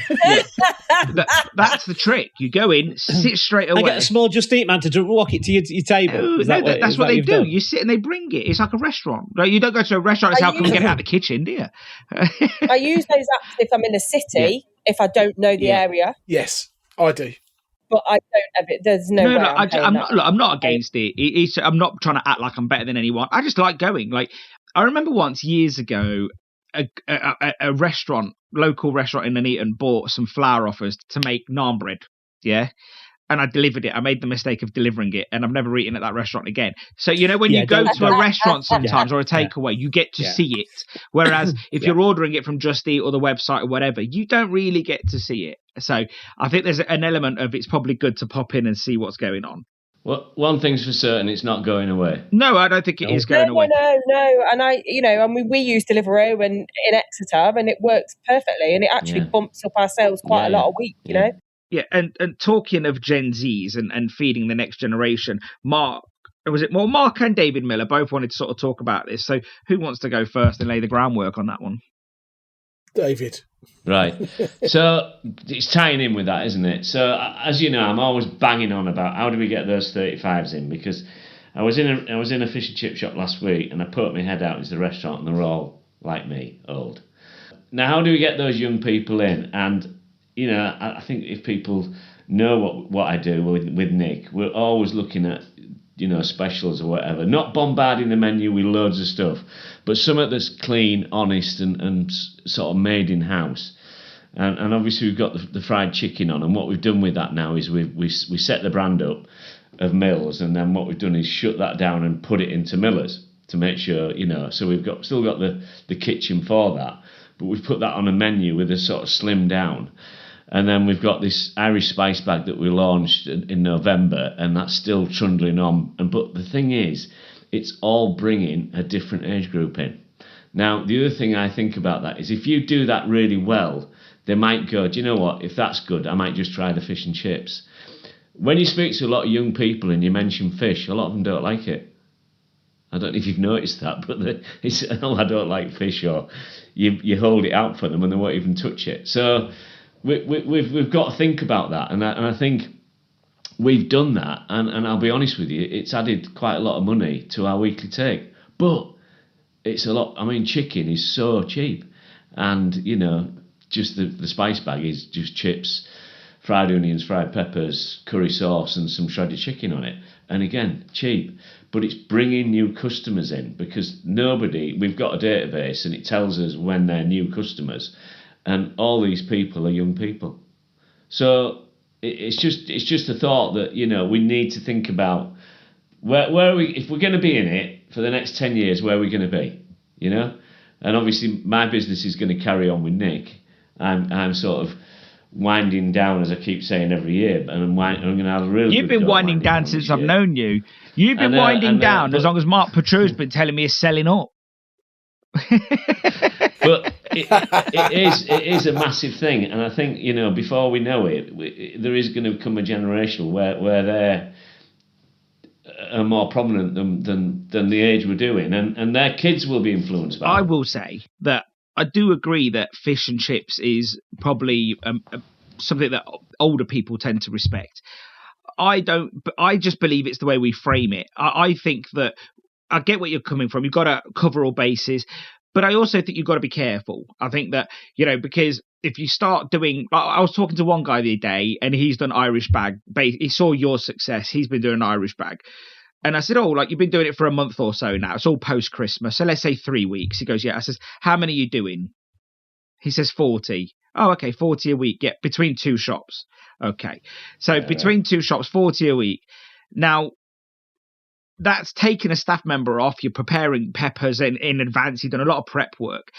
That's the trick. You go in, sit straight away. I get a small Just Eat man to walk it to your table. That's what they do. Done? You sit and they bring it. It's like a restaurant. Like, you don't go to a restaurant and say, how can we get it out of the kitchen, do you? I use those apps if I'm in a city, if I don't know the area. Yes, I do. But I don't have it. There's no way I'm not against it. I'm not trying to act like I'm better than anyone. I just like going. Like, I remember once years ago, a restaurant, local restaurant in Nuneaton, bought some flour off us to make naan bread. Yeah. And I delivered it. I made the mistake of delivering it, and I've never eaten at that restaurant again. So, when you go to a restaurant sometimes or a takeaway, you get to see it. Whereas if you're ordering it from Just Eat or the website or whatever, you don't really get to see it. So I think there's an element of it's probably good to pop in and see what's going on. Well, one thing's for certain, it's not going away. No, I don't think it is going away. No. And we use Deliveroo in Exeter, and it works perfectly, and it actually bumps up our sales quite a lot a week, Yeah, and talking of Gen Zs and feeding the next generation, Mark and David Miller both wanted to sort of talk about this. So who wants to go first and lay the groundwork on that one? David. Right. So it's tying in with that, isn't it? So as you know, I'm always banging on about how do we get those 35s in, because I was in a fish and chip shop last week and I poked my head out into the restaurant and they're all like me, old. Now, how do we get those young people in? And, you know, I think if people know what I do with Nick, we're always looking at, you know, specials or whatever. Not bombarding the menu with loads of stuff, but something that's clean, honest, and sort of made in-house. And obviously we've got the fried chicken on. And what we've done with that now is we set the brand up of Mills. And then what we've done is shut that down and put it into Miller's to make sure, you know, so we've still got the kitchen for that. But we've put that on a menu with a sort of slimmed down. And then we've got this Irish spice bag that we launched in November, and that's still trundling on. But the thing is, it's all bringing a different age group in. Now, the other thing I think about that is if you do that really well, they might go, do you know what, if that's good, I might just try the fish and chips. When you speak to a lot of young people and you mention fish, a lot of them don't like it. I don't know if you've noticed that, but it's, oh, I don't like fish, or you hold it out for them and they won't even touch it. So we've got to think about that, and I think we've done that, and I'll be honest with you, it's added quite a lot of money to our weekly take, but it's a lot. I mean, chicken is so cheap, and you know, just the spice bag is just chips, fried onions, fried peppers, curry sauce, and some shredded chicken on it, and again, cheap. But it's bringing new customers in, because we've got a database and it tells us when they're new customers, and all these people are young people. So it's just a thought that, you know, we need to think about where are we, if we're going to be in it for the next 10 years, where are we going to be, you know? And obviously my business is going to carry on with Nick. I'm sort of winding down, as I keep saying every year, but I'm going to have a really. You've been winding down since I've known you. You've been winding down as long as Mark Petru's been telling me he's selling up. But it is a massive thing, and I think, you know, before we know it, there is going to come a generation where they're more prominent than the age we're doing, and their kids will be influenced by it. I will say that I do agree that fish and chips is probably something that older people tend to respect. I don't, but I just believe it's the way we frame it. I think that I get where you're coming from. You've got to cover all bases, but I also think you've got to be careful. I think that, you know, because if you start doing, I was talking to one guy the other day, and he's done Irish bag. He saw your success. He's been doing Irish bag. And I said, oh, like, you've been doing it for a month or so now. It's all post-Christmas. So let's say 3 weeks. He goes, yeah. I says, how many are you doing? He says 40. Oh, okay, 40 a week. Yeah, between two shops. Okay. So between two shops, 40 a week. Now, that's taking a staff member off. You're preparing peppers in advance. You've done a lot of prep work.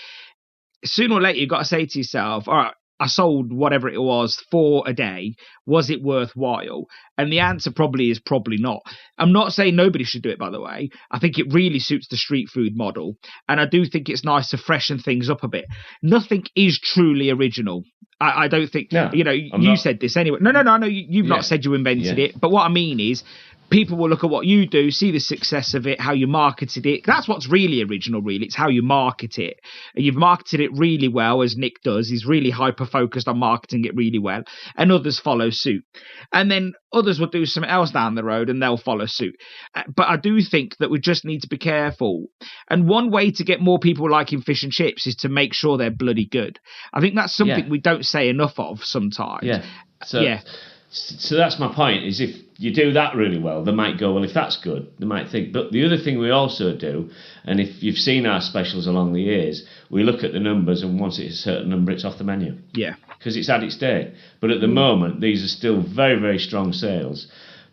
Sooner or later, you've got to say to yourself, all right, I sold whatever it was 4 a day. Was it worthwhile? And the answer probably is probably not. I'm not saying nobody should do it, by the way. I think it really suits the street food model. And I do think it's nice to freshen things up a bit. Nothing is truly original. I don't think, you know, you said this anyway. No, you've not said you invented it. But what I mean is, people will look at what you do, see the success of it, how you marketed it. That's what's really original, really. It's how you market it. You've marketed it really well, as Nick does. He's really hyper-focused on marketing it really well. And others follow suit. And then others will do something else down the road and they'll follow suit. But I do think that we just need to be careful. And one way to get more people liking fish and chips is to make sure they're bloody good. I think that's something we don't say enough of sometimes. Yeah. So that's my point, is if you do that really well, they might go, well, if that's good, they might think. But the other thing we also do, and if you've seen our specials along the years, we look at the numbers, and once it's a certain number, it's off the menu. Yeah. Because it's had its day. But at the moment, these are still very, very strong sales.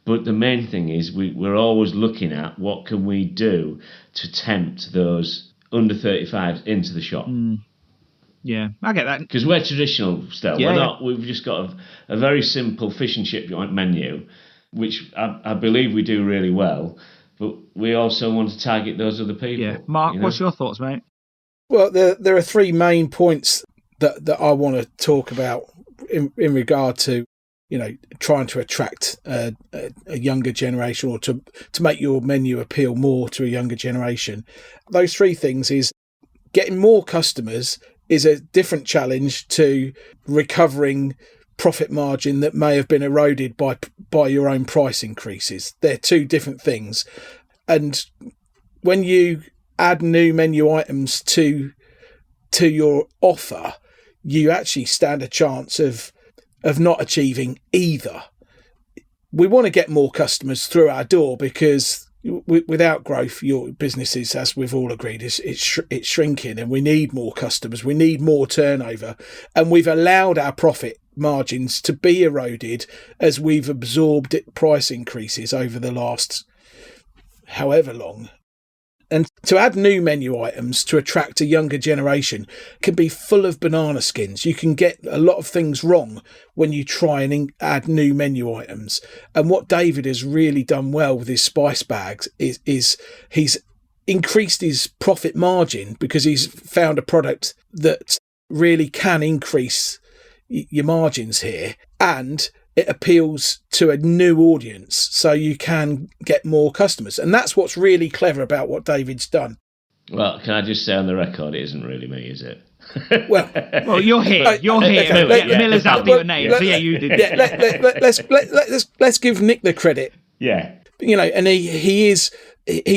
But the main thing is we're always looking at what can we do to tempt those under 35s into the shop. Yeah, I get that. Because we're traditional still. We've just got a very simple fish and chip joint menu, which I believe we do really well. But we also want to target those other people. Yeah, Mark, what's your thoughts, mate? Well, there are 3 main points that I want to talk about in regard to, you know, trying to attract a younger generation, or to make your menu appeal more to a younger generation. Those 3 things is getting more customers is a different challenge to recovering profit margin that may have been eroded by your own price increases. They're 2 different things. And when you add new menu items to to your offer, you actually stand a chance of not achieving either. We want to get more customers through our door because without growth, your business is, as we've all agreed, it's shrinking, and we need more customers. We need more turnover, and we've allowed our profit margins to be eroded as we've absorbed price increases over the last however long. And to add new menu items to attract a younger generation can be full of banana skins. You can get a lot of things wrong when you try and add new menu items. And what David has really done well with his spice bags is he's increased his profit margin because he's found a product that really can increase your margins here, and it appeals to a new audience, so you can get more customers. And that's what's really clever about what David's done. Well, can I just say on the record, it isn't really me, is it? Well, you're here. You're here. Miller's out your name. So yeah, you did. Yeah, let's give Nick the credit. Yeah. You know, and he's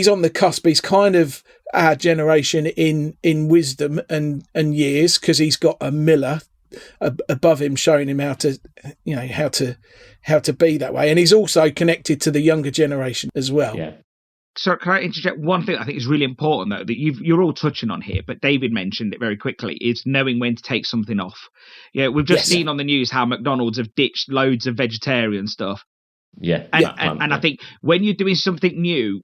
on the cusp. He's kind of our generation in wisdom and years, because he's got a Miller above him showing him how to be that way, and he's also connected to the younger generation as well. Yeah. So can I interject one thing I think is really important, though, that you're all touching on here, but David mentioned it very quickly, is knowing when to take something off. Yeah, we've just seen on the news how McDonald's have ditched loads of vegetarian stuff. Yeah. And I think when you're doing something new,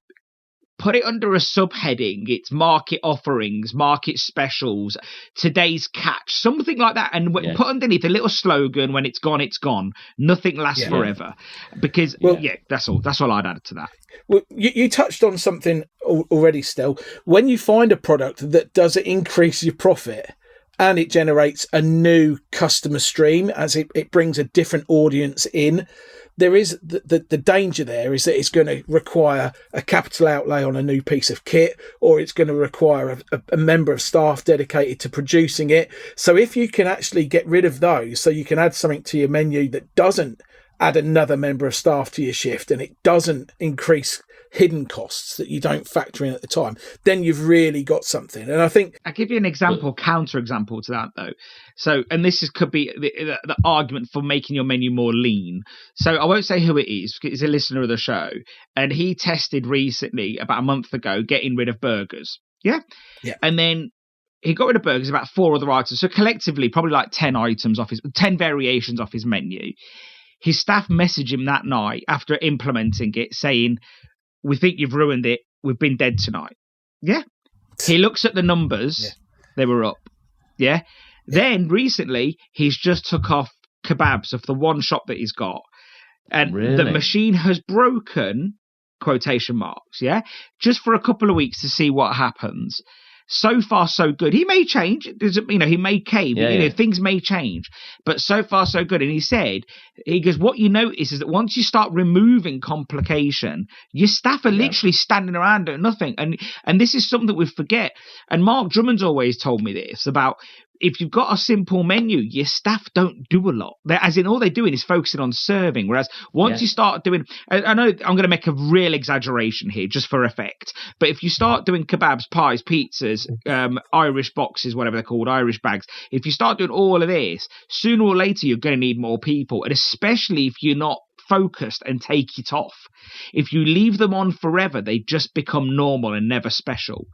put it under a subheading. It's market offerings, market specials, today's catch, something like that. And put underneath a little slogan: when it's gone, it's gone. Nothing lasts forever. Because, that's all. That's all I'd add to that. Well, you touched on something already, Stel. When you find a product that does increase your profit and it generates a new customer stream, as it brings a different audience in, there is the danger there is that it's going to require a capital outlay on a new piece of kit, or it's going to require a member of staff dedicated to producing it. So if you can actually get rid of those, so you can add something to your menu that doesn't add another member of staff to your shift, and it doesn't increase hidden costs that you don't factor in at the time, then you've really got something. And I think I'll give you an example, counter example to that though. So, and this could be the argument for making your menu more lean. So I won't say who it is, because he's a listener of the show, and he tested recently, about a month ago, getting rid of burgers. Yeah. And then he got rid of burgers, about 4 other items. So collectively, probably like 10 variations off his menu. His staff messaged him that night after implementing it, saying, "We think you've ruined it. We've been dead tonight." Yeah. He looks at the numbers. Yeah. They were up. Yeah. Then recently, he's just took off kebabs of the one shop that he's got. And the machine has broken, quotation marks, yeah, just for a couple of weeks to see what happens. So far, so good. He may change. He may cave. Things may change. But so far, so good. And he goes, what you notice is that once you start removing complication, your staff are literally standing around doing nothing. And this is something that we forget. And Mark Drummond's always told me this about, if you've got a simple menu, your staff don't do a lot. As in, all they're doing is focusing on serving. Whereas once you start doing, I know I'm going to make a real exaggeration here just for effect, but if you start doing kebabs, pies, pizzas, Irish boxes, whatever they're called, Irish bags, if you start doing all of this, sooner or later you're going to need more people. And especially if you're not focused and take it off. If you leave them on forever, they just become normal and never special.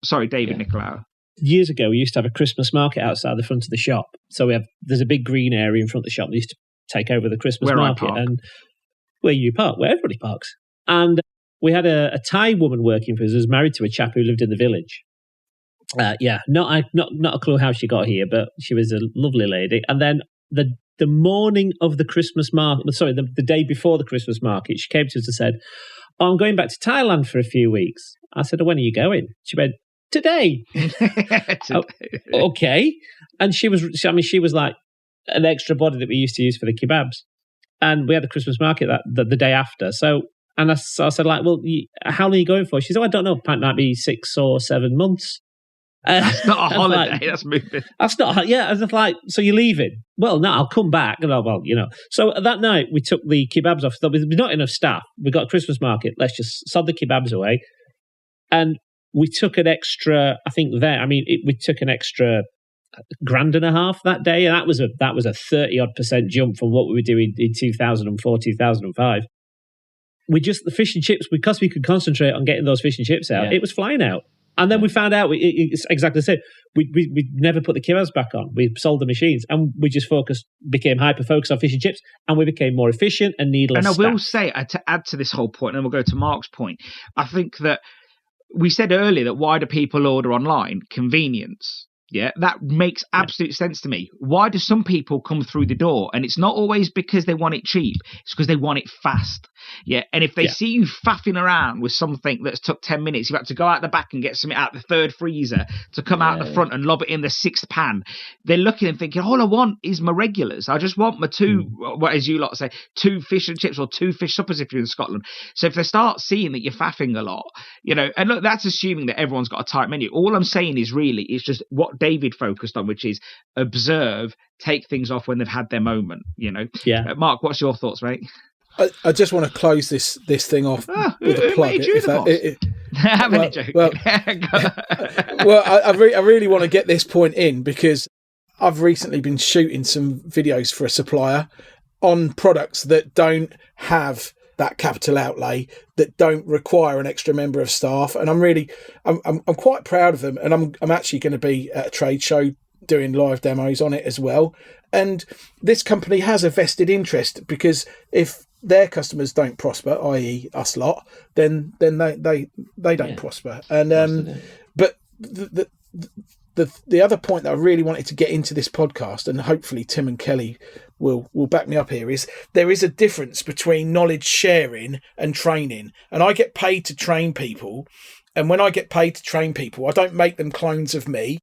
Sorry, David Nicolau. Years ago, we used to have a Christmas market outside the front of the shop. So there's a big green area in front of the shop. We used to take over the Christmas market, and where you park, where everybody parks. And we had a Thai woman working for us who was married to a chap who lived in the village. Not a clue how she got here, but she was a lovely lady. And then the morning of the Christmas market, the day before the Christmas market, she came to us and said, "Oh, I'm going back to Thailand for a few weeks." I said, "When are you going?" She went, "Today." Okay. And she was like an extra body that we used to use for the kebabs. And we had the Christmas market the day after. So I said, like, "Well, how long are you going for?" She said, "I don't know. It might be 6 or 7 months." That's not a holiday. That's moving. That's not. Yeah. I was like, "So you're leaving?" "Well, no, I'll come back." And So that night we took the kebabs off. So there's not enough staff. We got a Christmas market. Let's just sod the kebabs away. And we took an extra, we took an extra $1,500 that day, and that was a 30-odd% jump from what we were doing in 2004, 2005. The fish and chips, because we could concentrate on getting those fish and chips out, it was flying out. And then we found out, it's exactly the same. We never put the kilos back on. We sold the machines, and we just became hyper-focused on fish and chips, and we became more efficient and needless. And I will say, to add to this whole point, and we'll go to Mark's point, I think that we said earlier that why do people order online? Convenience. Yeah, that makes absolute sense to me. Why do some people come through the door? And it's not always because they want it cheap. It's because they want it fast. Yeah, and if they see you faffing around with something that's took 10 minutes, you've had to go out the back and get something out the third freezer to come out the front and lob it in the sixth pan. They're looking and thinking, all I want is my regulars. I just want my as you lot say, 2 fish and chips or 2 fish suppers if you're in Scotland. So if they start seeing that you're faffing a lot, and look, that's assuming that everyone's got a tight menu. All I'm saying is really, it's just what David focused on, which is observe, take things off when they've had their moment, Yeah. Mark, what's your thoughts, mate? I just want to close this thing off with a plug. I'm only joking. I really want to get this point in because I've recently been shooting some videos for a supplier on products that don't have that capital outlay, that don't require an extra member of staff, and I'm quite proud of them. And I'm actually going to be at a trade show doing live demos on it as well. And this company has a vested interest, because if their customers don't prosper, i.e. us lot, then they don't prosper. And but the other point that I really wanted to get into this podcast, and hopefully Tim and Kelly will back me up here, is there is a difference between knowledge sharing and training. And I get paid to train people, and when I get paid to train people, I don't make them clones of me.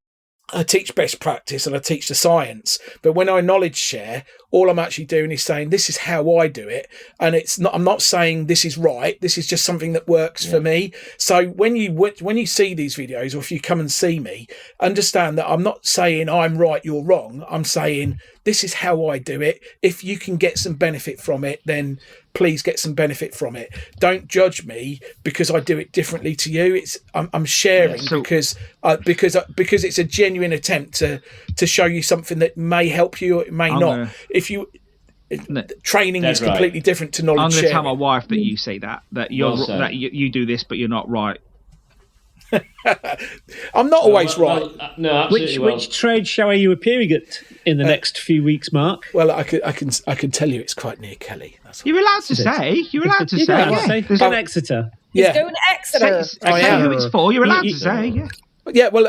I teach best practice and I teach the science. But when I knowledge share, all I'm actually doing is saying, this is how I do it. And I'm not saying this is right. This is just something that works for me. So when you see these videos, or if you come and see me, understand that I'm not saying I'm right, you're wrong. I'm saying this is how I do it. If you can get some benefit from it, then please get some benefit from it. Don't judge me because I do it differently to you. I'm sharing because it's a genuine attempt to show you something that may help you or it may not. Training is completely different to knowledge sharing. I'm going to tell my wife that you say that you do this, but you're not right. I'm not always right. No, absolutely. Which trade show are you appearing at in the next few weeks, Mark? Well, I can tell you it's quite near Kelly. You're allowed to say. You're allowed to say. There's an Exeter. He's going to Exeter. Say who it's for. You're allowed to say. Yeah. Yeah, well,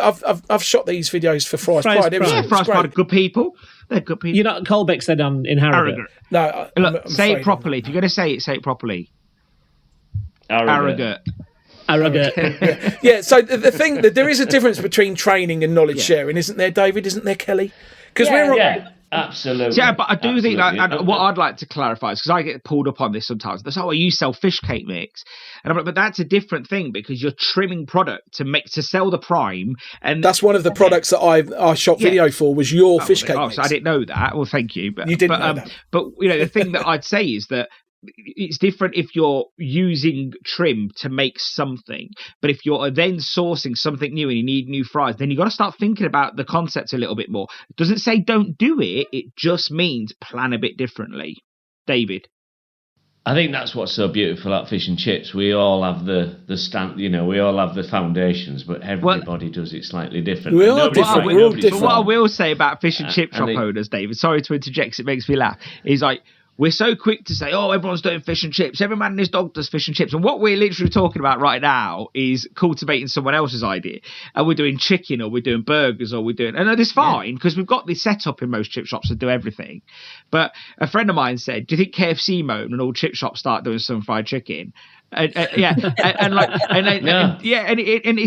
I've shot these videos for Fry's Pride. Yeah, Fry's Pride are good people. They're good people. You're not Colbeck's then in Harrogate. No, look, say it properly. If you're going to say it properly. Harrogate. Yeah. So the thing that there is a difference between training and knowledge sharing, isn't there, David? Isn't there, Kelly? Because absolutely. Yeah, but I do think that what I'd like to clarify is, because I get pulled up on this sometimes. That's you sell fish cake mix, and I'm like, but that's a different thing, because you're trimming product to sell the prime, and that's one of the products that I shot video for was your fish cake mix. So I didn't know that. Well, thank you. But you didn't know that. But the thing that I'd say is that it's different if you're using trim to make something, but if you're then sourcing something new and you need new fries, then you've got to start thinking about the concept a little bit more. It doesn't say don't do it, it just means plan a bit differently. David? I think that's what's so beautiful at fish and chips. We all have the stand, we all have the foundations, but everybody does it slightly different. We're all different. But what I will say about fish and chip shop owners, David, sorry to interject, it makes me laugh, is like, we're so quick to say, everyone's doing fish and chips. Every man and his dog does fish and chips. And what we're literally talking about right now is cultivating someone else's idea. And we're doing chicken, or we're doing burgers, or we're doing... And that's fine, because we've got this set up in most chip shops to do everything. But a friend of mine said, do you think KFC moan and all chip shops start doing some fried chicken? And it's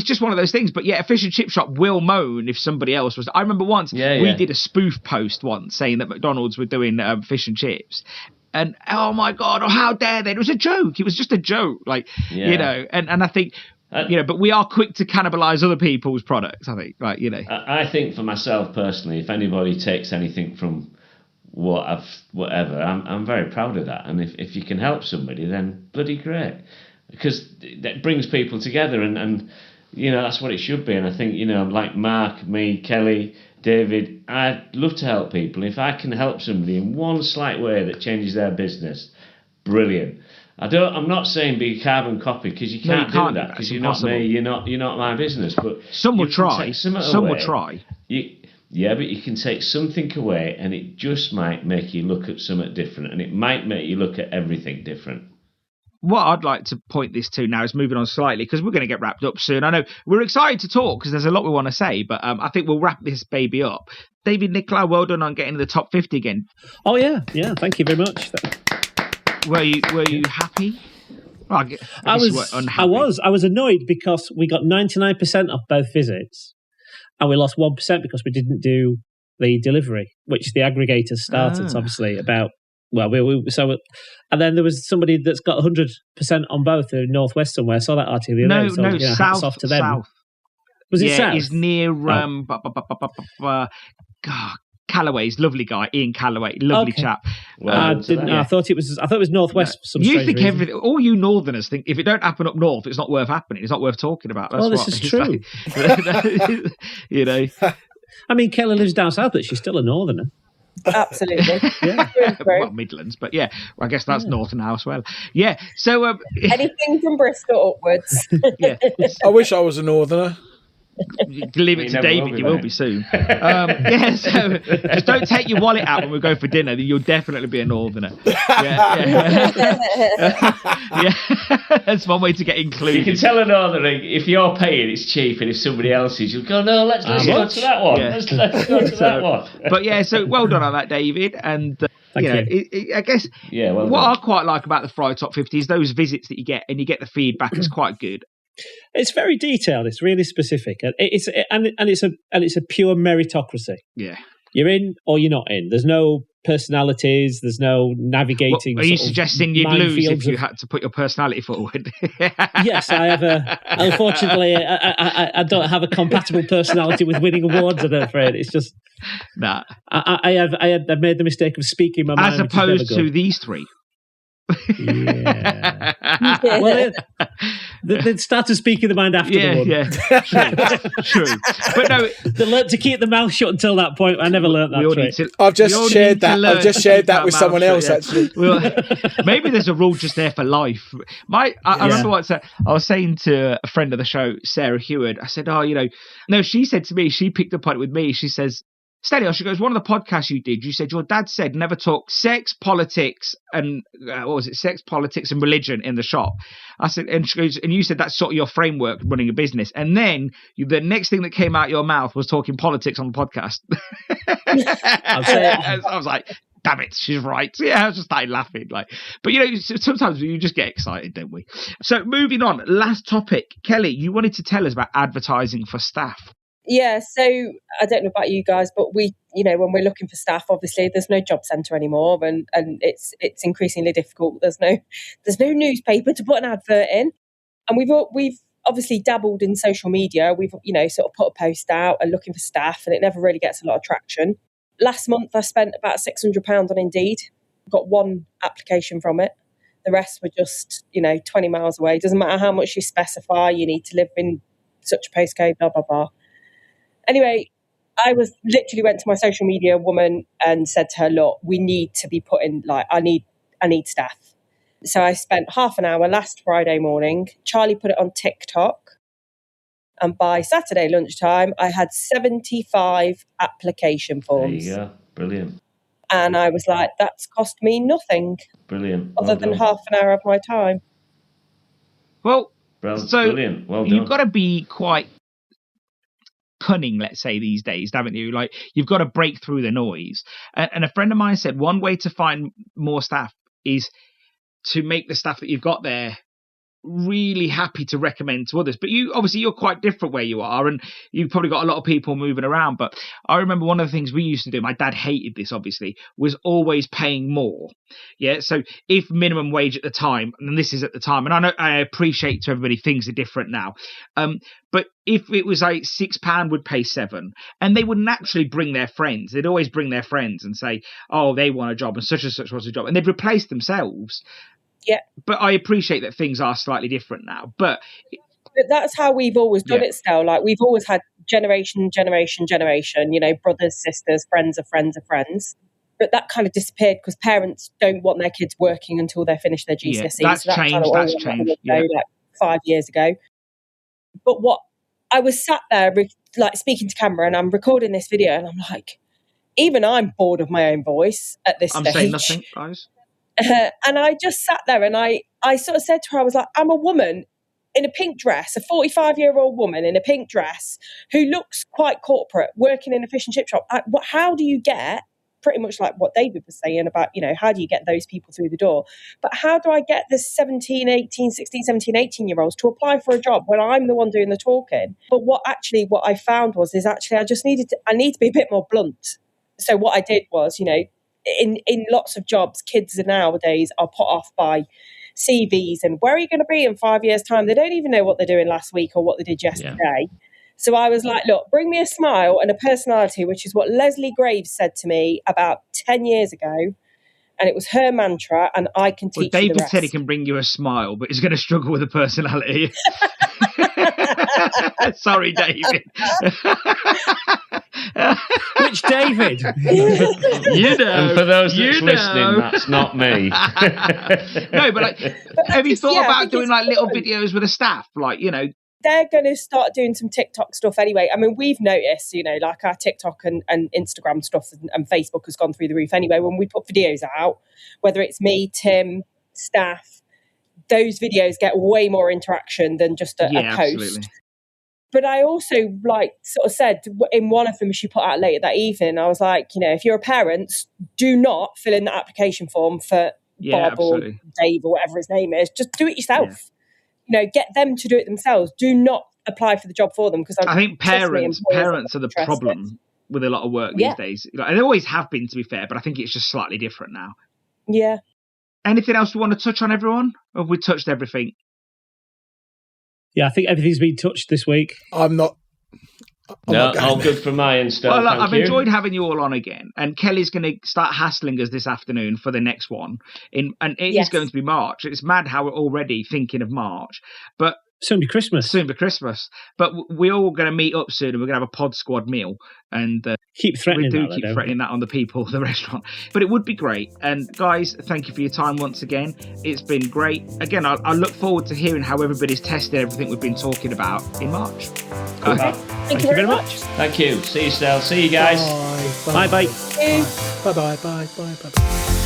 just one of those things. But a fish and chip shop will moan if somebody else was. I remember once we did a spoof post once saying that McDonald's were doing fish and chips, and oh my god, how dare they? It was a joke. It was just a joke, and I think. But we are quick to cannibalize other people's products. I think, I think for myself personally, if anybody takes anything from whatever, I'm very proud of that. And if you can help somebody, then bloody great, because that brings people together, and that's what it should be. And I think like Mark, me, Kelly, David, I'd love to help people. If I can help somebody in one slight way that changes their business, brilliant. I'm not saying be a carbon copy, because you can't do that, because you're not me. You're not my business. But some will try. Some will try. Yeah, but you can take something away, and it just might make you look at something different, and it might make you look at everything different. What I'd like to point this to now is moving on slightly, because we're going to get wrapped up soon. I know we're excited to talk because there's a lot we want to say, but I think we'll wrap this baby up. David Nicolau, well done on getting to the top 50 again. Oh yeah, thank you very much. Were you happy? Well, I was annoyed because we got 99% off both visits, and we lost 1% because we didn't do the delivery, which the aggregator started obviously about. Well, and then there was somebody that's got 100% on both in Northwest somewhere. I saw that article the other day. So, south. Hats off to them. South. Was it south? It's near Callaway's lovely guy, Ian Callaway, lovely chap. I didn't. I thought it was Northwest. For some you think reason. everything? All you Northerners think if it don't happen up north, it's not worth happening. It's not worth talking about. That's this is true. Like, you know. I mean, Kelly lives down south, but she's still a Northerner. Absolutely. Yeah. Well, Midlands, but yeah, I guess that's Northern now as well. Yeah. So anything from Bristol upwards. Yeah. I wish I was a Northerner. Leave it to David, you will be soon. So just don't take your wallet out when we go for dinner. You'll definitely be a Northerner. Yeah. That's one way to get included. You can tell a Northerner, if you're paying, it's cheap, and if somebody else is, you'll go, no, let's go to that one. Yeah. Let's go to that one. But yeah, so well done on that, David. And Thank you. I guess what I quite like about the Friday Top 50 is those visits that you get, and you get the feedback is quite good. It's very detailed. It's really specific. It's a pure meritocracy. Yeah, you're in or you're not in. There's no personalities. There's no navigating. Are you suggesting you'd lose if you had to put your personality forward? Yes, I have unfortunately, I don't have a compatible personality with winning awards. I'm afraid it's just I've made the mistake of speaking my mind, as opposed to these three. Yeah. Well, they started speaking the mind after the one. Yeah, true. But no, they learned to keep the mouth shut until that point. I never learned that trick. I've just shared that with someone else. Actually, maybe there's a rule just there for life. I remember once I was saying to a friend of the show, Sarah Heward. I said, no. She said to me, she picked up on it with me. She says, Stelios, she goes, one of the podcasts you did, you said your dad said never talk sex, politics, and sex, politics, and religion in the shop. I said, and she goes, and you said that's sort of your framework running a business. And then the next thing that came out your mouth was talking politics on the podcast. I was like, damn it, she's right. Yeah, I just started laughing. But sometimes you just get excited, don't we? So moving on, last topic, Kelly, you wanted to tell us about advertising for staff. Yeah, so I don't know about you guys, but we, when we're looking for staff, obviously there's no job centre anymore, and it's increasingly difficult. There's no newspaper to put an advert in, and we've obviously dabbled in social media. We've sort of put a post out and looking for staff, and it never really gets a lot of traction. Last month I spent about £600 on Indeed. Got one application from it. The rest were just 20 miles away. Doesn't matter how much you specify. You need to live in such a postcode. Blah blah blah. Anyway, I literally went to my social media woman and said to her, look, we need to be putting, I need staff. So I spent half an hour last Friday morning. Charlie put it on TikTok. And by Saturday lunchtime, I had 75 application forms. There you go. Brilliant. And I was like, that's cost me nothing. Brilliant. Other than half an hour of my time. Well, brilliant. Well done. You've got to be quite cunning, let's say, these days, haven't you? You've got to break through the noise. And a friend of mine said one way to find more staff is to make the staff that you've got there really happy to recommend to others. But you're quite different where you are, and you've probably got a lot of people moving around. But I remember one of the things we used to do, my dad hated this obviously, was always paying more. Yeah, so if minimum wage at the time, and this is at the time, and I know I appreciate to everybody things are different now, but if it was like £6 would pay £7, and they would naturally bring their friends. They'd always bring their friends and say, oh, they want a job and such wants a job, and they'd replace themselves. Yeah. But I appreciate that things are slightly different now. But that's how we've always done it still. We've always had generation, brothers, sisters, friends of friends of friends. But that kind of disappeared because parents don't want their kids working until they finish their GCSEs. Yeah, that's changed. That's changed. Yeah. Like 5 years ago. But what I was sat there, like speaking to camera, and I'm recording this video, and I'm like, even I'm bored of my own voice at this stage. I'm saying nothing, guys. And I just sat there, and I sort of said to her, I was like, I'm a woman in a pink dress, a 45-year-old woman in a pink dress who looks quite corporate, working in a fish and chip shop. How do you get, pretty much like what David was saying about, how do you get those people through the door? But how do I get the 18-year-olds to apply for a job when I'm the one doing the talking? But what I found was I need to be a bit more blunt. So what I did was, in lots of jobs, kids nowadays are put off by CVs and where are you going to be in 5 years' time? They don't even know what they're doing last week or what they did yesterday. Yeah. So I was like, look, bring me a smile and a personality, which is what Leslie Graves said to me about 10 years ago. And it was her mantra, and I can teach you the David rest. said he can bring you a smile, but he's going to struggle with a personality. Sorry, David. Which David? And for those that's listening, that's not me. No, but have you thought about doing like little videos with the staff? Like, they're going to start doing some TikTok stuff anyway. I mean, we've noticed, like our TikTok and Instagram stuff and Facebook has gone through the roof anyway. When we put videos out, whether it's me, Tim, staff, those videos get way more interaction than just a post. Absolutely. But I also sort of said in one of them she put out later that evening, I was like, if you're a parent, do not fill in the application form for Bob or Dave or whatever his name is. Just do it yourself. Yeah. Get them to do it themselves. Do not apply for the job for them because I think parents are the problem with a lot of work these days. They always have been, to be fair, but I think it's just slightly different now. Yeah. Anything else we want to touch on, everyone? Or have we touched everything? Yeah, I think everything's been touched this week. I'm not all good from my end still. Well, I've enjoyed having you all on again. And Kelly's going to start hassling us this afternoon for the next one. And it is going to be March. It's mad how we're already thinking of March. But soon be Christmas. But we're all going to meet up soon and we're going to have a pod squad meal. And keep threatening that on the people of the restaurant. But it would be great. And guys, thank you for your time once again. It's been great. Again, I look forward to hearing how everybody's tested everything we've been talking about in March. Okay. Thank you very much. Thank you. See you, Stel. See you guys. Bye. Bye. Bye. Bye. Bye. Bye. Bye. Bye.